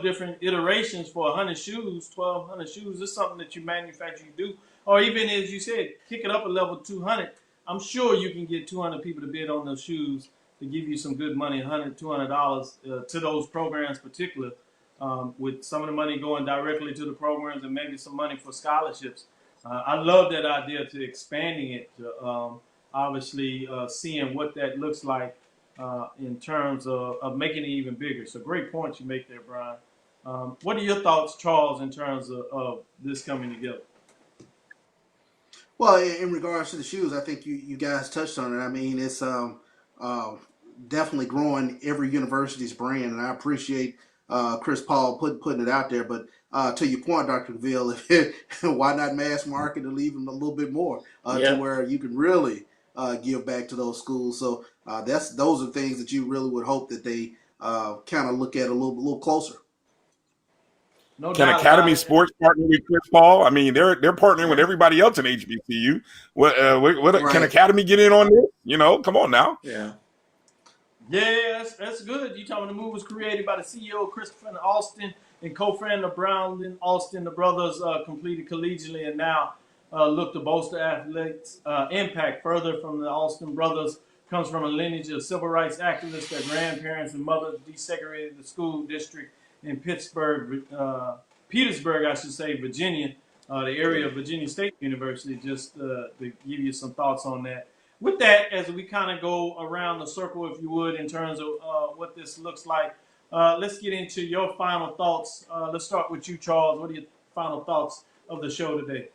B: different iterations for 100 shoes, 1,200 shoes. This is something that you manufacture, you do. Or even, as you said, kick it up a level, 200. I'm sure you can get 200 people to bid on those shoes to give you some good money, $100, $200 to those programs particular, with some of the money going directly to the programs and maybe some money for scholarships. I love that idea to expanding it to obviously seeing what that looks like in terms of making it even bigger. So great point you make there, Brian. What are your thoughts, Charles, in terms of this coming together?
E: Well, in regards to the shoes, I think you guys touched on it. I mean, it's definitely growing every university's brand, and I appreciate Chris Paul putting it out there. But to your point, Dr. Cavil, why not mass market and leave them a little bit more to where you can really give back to those schools? So those are things that you really would hope that they kind of look at a little closer.
B: No
F: Can
B: doubt
F: Academy
B: about it.
F: Sports partner with Chris Paul? I mean, they're partnering with everybody else in HBCU. What
E: Right.
F: Can Academy get in on this? You know, come on now.
B: Yeah, that's good. You talking the move was created by the CEO Christopher Austin and co-founder Brown Austin. The brothers completed collegiately and now look to bolster athletes' impact further from the Austin brothers. Comes from a lineage of civil rights activists. Their grandparents and mothers desegregated the school district in Petersburg, I should say, Virginia, the area of Virginia State University, just to give you some thoughts on that. With that, as we kind of go around the circle, if you would, in terms of what this looks like, let's get into your final thoughts. Let's start with you, Charles. What are your final thoughts of the show today?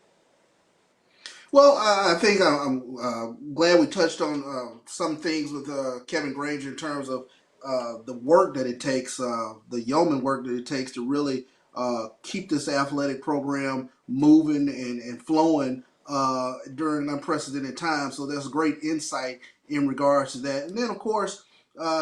E: Well, I think I'm glad we touched on some things with Kevin Granger in terms of the work that it takes, the yeoman work that it takes to really keep this athletic program moving and flowing during unprecedented times. So there's great insight in regards to that. And then, of course,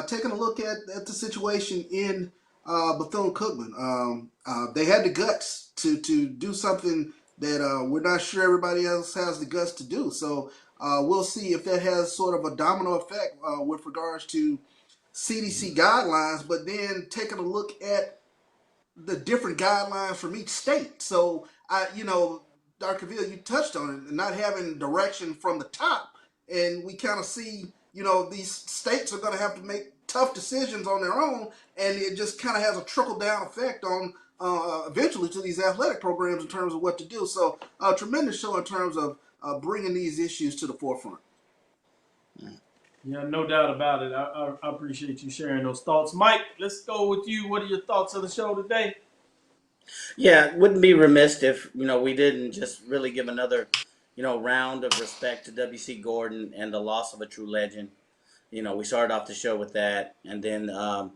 E: taking a look at the situation in Bethune-Cookman. They had the guts to do something that we're not sure everybody else has the guts to do. So we'll see if that has sort of a domino effect with regards to CDC guidelines, but then taking a look at the different guidelines from each state. So, Dr. Cavil, you touched on it, not having direction from the top. And we kind of see, these states are going to have to make tough decisions on their own, and it just kind of has a trickle-down effect on eventually to these athletic programs in terms of what to do. So a tremendous show in terms of bringing these issues to the forefront.
B: Yeah, no doubt about it. I appreciate you sharing those thoughts. Mike, let's go with you. What are your thoughts of the show today?
C: Yeah, it wouldn't be remiss if, we didn't just really give another, round of respect to W.C. Gorden and the loss of a true legend. We started off the show with that. And then to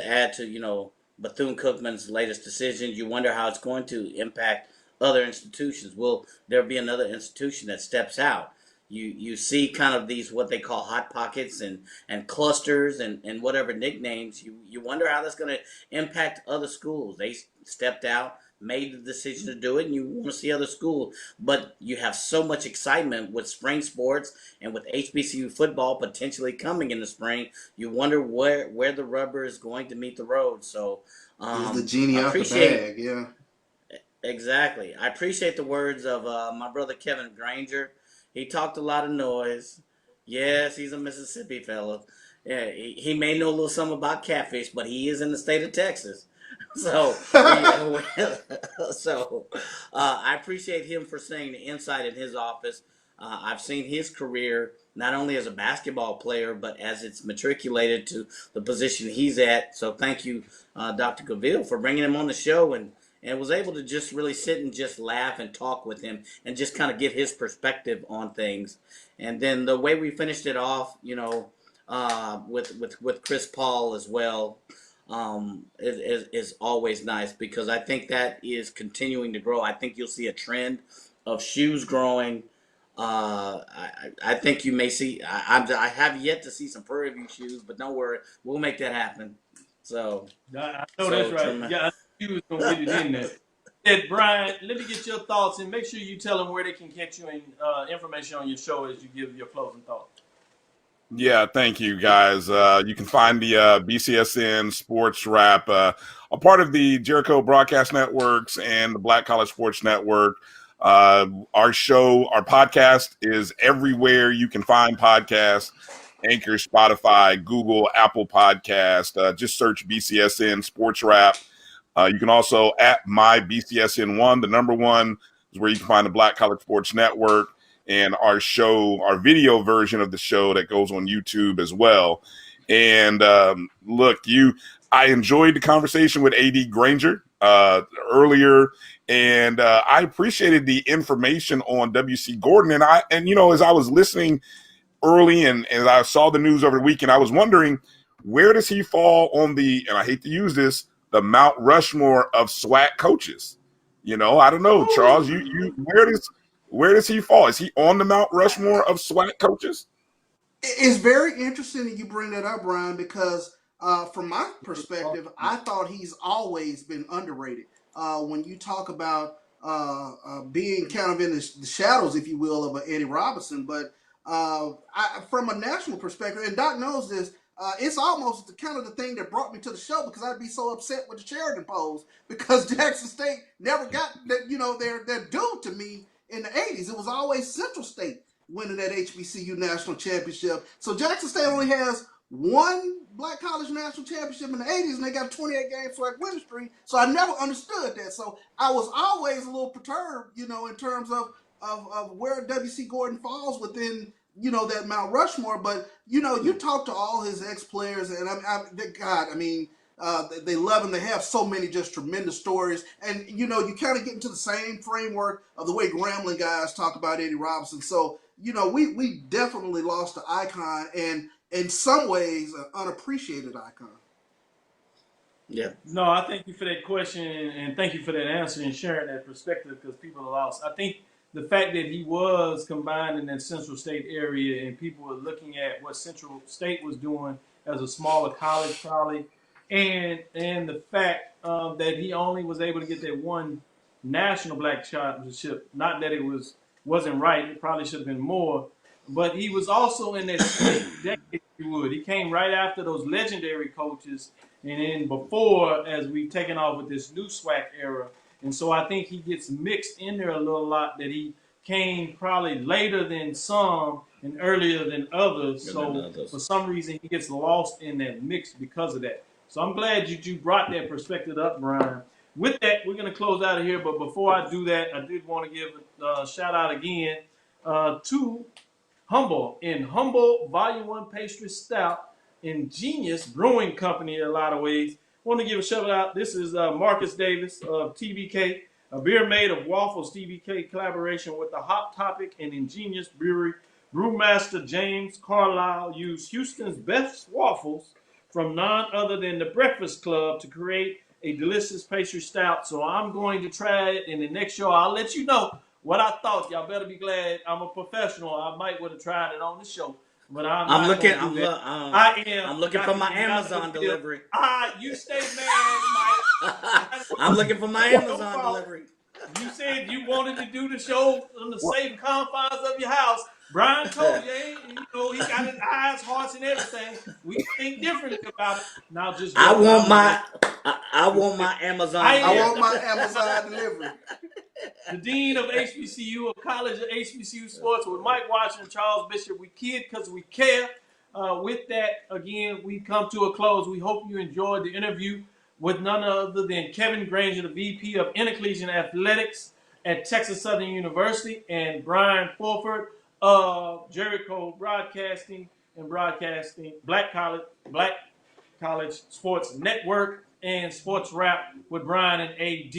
C: add to, Bethune-Cookman's latest decision, you wonder how it's going to impact other institutions. Will there be another institution that steps out? You see kind of these what they call hot pockets and clusters and whatever nicknames. You wonder how that's going to impact other schools. They stepped out, made the decision to do it, and you want to see other schools. But you have so much excitement with spring sports and with HBCU football potentially coming in the spring. You wonder where the rubber is going to meet the road. So
E: is the genie out the bag? Yeah,
C: exactly. I appreciate the words of my brother Kevin Granger. He talked a lot of noise. Yes, he's a Mississippi fellow. Yeah, he may know a little something about catfish, but he is in the state of Texas. So, I appreciate him for saying the insight in his office. I've seen his career not only as a basketball player, but as it's matriculated to the position he's at. So thank you, Dr. Cavil, for bringing him on the show and was able to just really sit and just laugh and talk with him and just kind of get his perspective on things. And then the way we finished it off, with Chris Paul as well, is always nice because I think that is continuing to grow. I think you'll see a trend of shoes growing. I think you may see. I have yet to see some Prairie View shoes, but don't worry, we'll make that happen. So
B: I know that's right. Yeah, I knew you was gonna get it in there. Ed, Brian, let me get your thoughts and make sure you tell them where they can catch you and information on your show as you give your closing thoughts.
F: Yeah, thank you, guys. You can find the BCSN Sports Wrap, a part of the Jericho Broadcast Networks and the Black College Sports Network. Our podcast is everywhere you can find podcasts. Anchor, Spotify, Google, Apple Podcast. Just search BCSN Sports Wrap. You can also at my BCSN1, the number one, is where you can find the Black College Sports Network and our show, our video version of the show that goes on YouTube as well. And look, I enjoyed the conversation with AD Granger earlier, and I appreciated the information on WC Gorden. And as I was listening early and I saw the news over the weekend, I was wondering, where does he fall on and I hate to use this, the Mount Rushmore of SWAC coaches? I don't know, Charles. Where does he fall? Is he on the Mount Rushmore of SWAC coaches?
E: It's very interesting that you bring that up, Brian, because from my perspective, I thought he's always been underrated. When you talk about being kind of in the shadows, if you will, of Eddie Robinson, but from a national perspective, and Doc knows this, it's almost the thing that brought me to the show, because I'd be so upset with the Sheridan polls because Jackson State never got their due to me in the 80s. It was always Central State winning that HBCU national championship. So Jackson State only has one Black College national championship in the 80s, and they got a 28-game SWAC winning streak. So I never understood that. So I was always a little perturbed, in terms of where WC Gorden falls within that Mount Rushmore. But you talk to all his ex-players, and they love him. They have so many just tremendous stories, and you kind of get into the same framework of the way Grambling guys talk about Eddie Robinson. So we definitely lost the icon, and in some ways an unappreciated icon.
C: Yeah.
B: No, I thank you for that question, and thank you for that answer and sharing that perspective, because people are lost. I think the fact that he was combined in that Central State area, and people were looking at what Central State was doing as a smaller college, probably, and the fact that he only was able to get that one national Black championship. Not that it wasn't right; it probably should have been more. But he was also in that decade, if you would. He came right after those legendary coaches, and then before, as we've taken off with this new SWAC era. And so I think he gets mixed in there a little lot, that he came probably later than some and earlier than others. So for some reason, he gets lost in that mix because of that. So I'm glad you brought that perspective up, Brian. With that, we're going to close out of here. But before I do that, I did want to give a shout out again to Humble Volume 1 Pastry Stout, Ingenious Brewing Company in a lot of ways. I want to give a shout out. This is Marcus Davis of TBK, a beer made of waffles. TBK collaboration with the Hot Topic and Ingenious Brewery. Brewmaster James Carlisle used Houston's best waffles from none other than the Breakfast Club to create a delicious pastry stout. So I'm going to try it in the next show. I'll let you know what I thought. Y'all better be glad I'm a professional. I might would have tried it on the show. But I'm looking
C: for my Amazon delivery.
B: You stay mad, Mike.
C: I'm looking for my Amazon delivery.
B: You said you wanted to do the show on the safe confines of your house. Brian told you, he got his eyes, hearts, and everything. We think differently about it. Now just
C: I want my Amazon.
E: I want my Amazon delivery.
B: The Dean of HBCU, of College of HBCU Sports, with Mike Washington, Charles Bishop. We kid because we care. With that, again, we come to a close. We hope you enjoyed the interview with none other than Kevin Granger, the VP of Intercollegiate Athletics at Texas Southern University, and Brian Fulford of Jericho Broadcasting Black College Sports Network and Sports Rap with Brian and AD.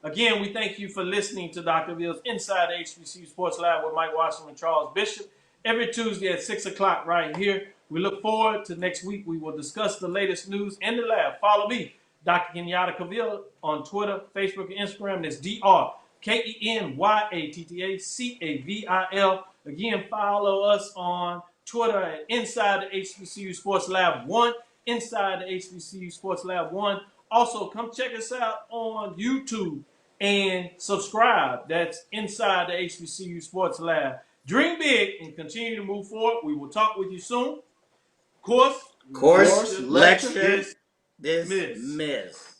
B: Again, we thank you for listening to Dr. Ville's Inside the HBCU Sports Lab with Mike Washington and Charles Bishop every Tuesday at 6 o'clock right here. We look forward to next week. We will discuss the latest news in the lab. Follow me, Dr. Kenyatta Cavil, on Twitter, Facebook, and Instagram. That's DrKenyattaCavil. Again, follow us on Twitter at Inside the HBCU Sports Lab 1. Inside the HBCU Sports Lab 1. Also, come check us out on YouTube and subscribe. That's Inside the HBCU Sports Lab. Dream big and continue to move forward. We will talk with you soon. Course,
C: lecture, dismissed.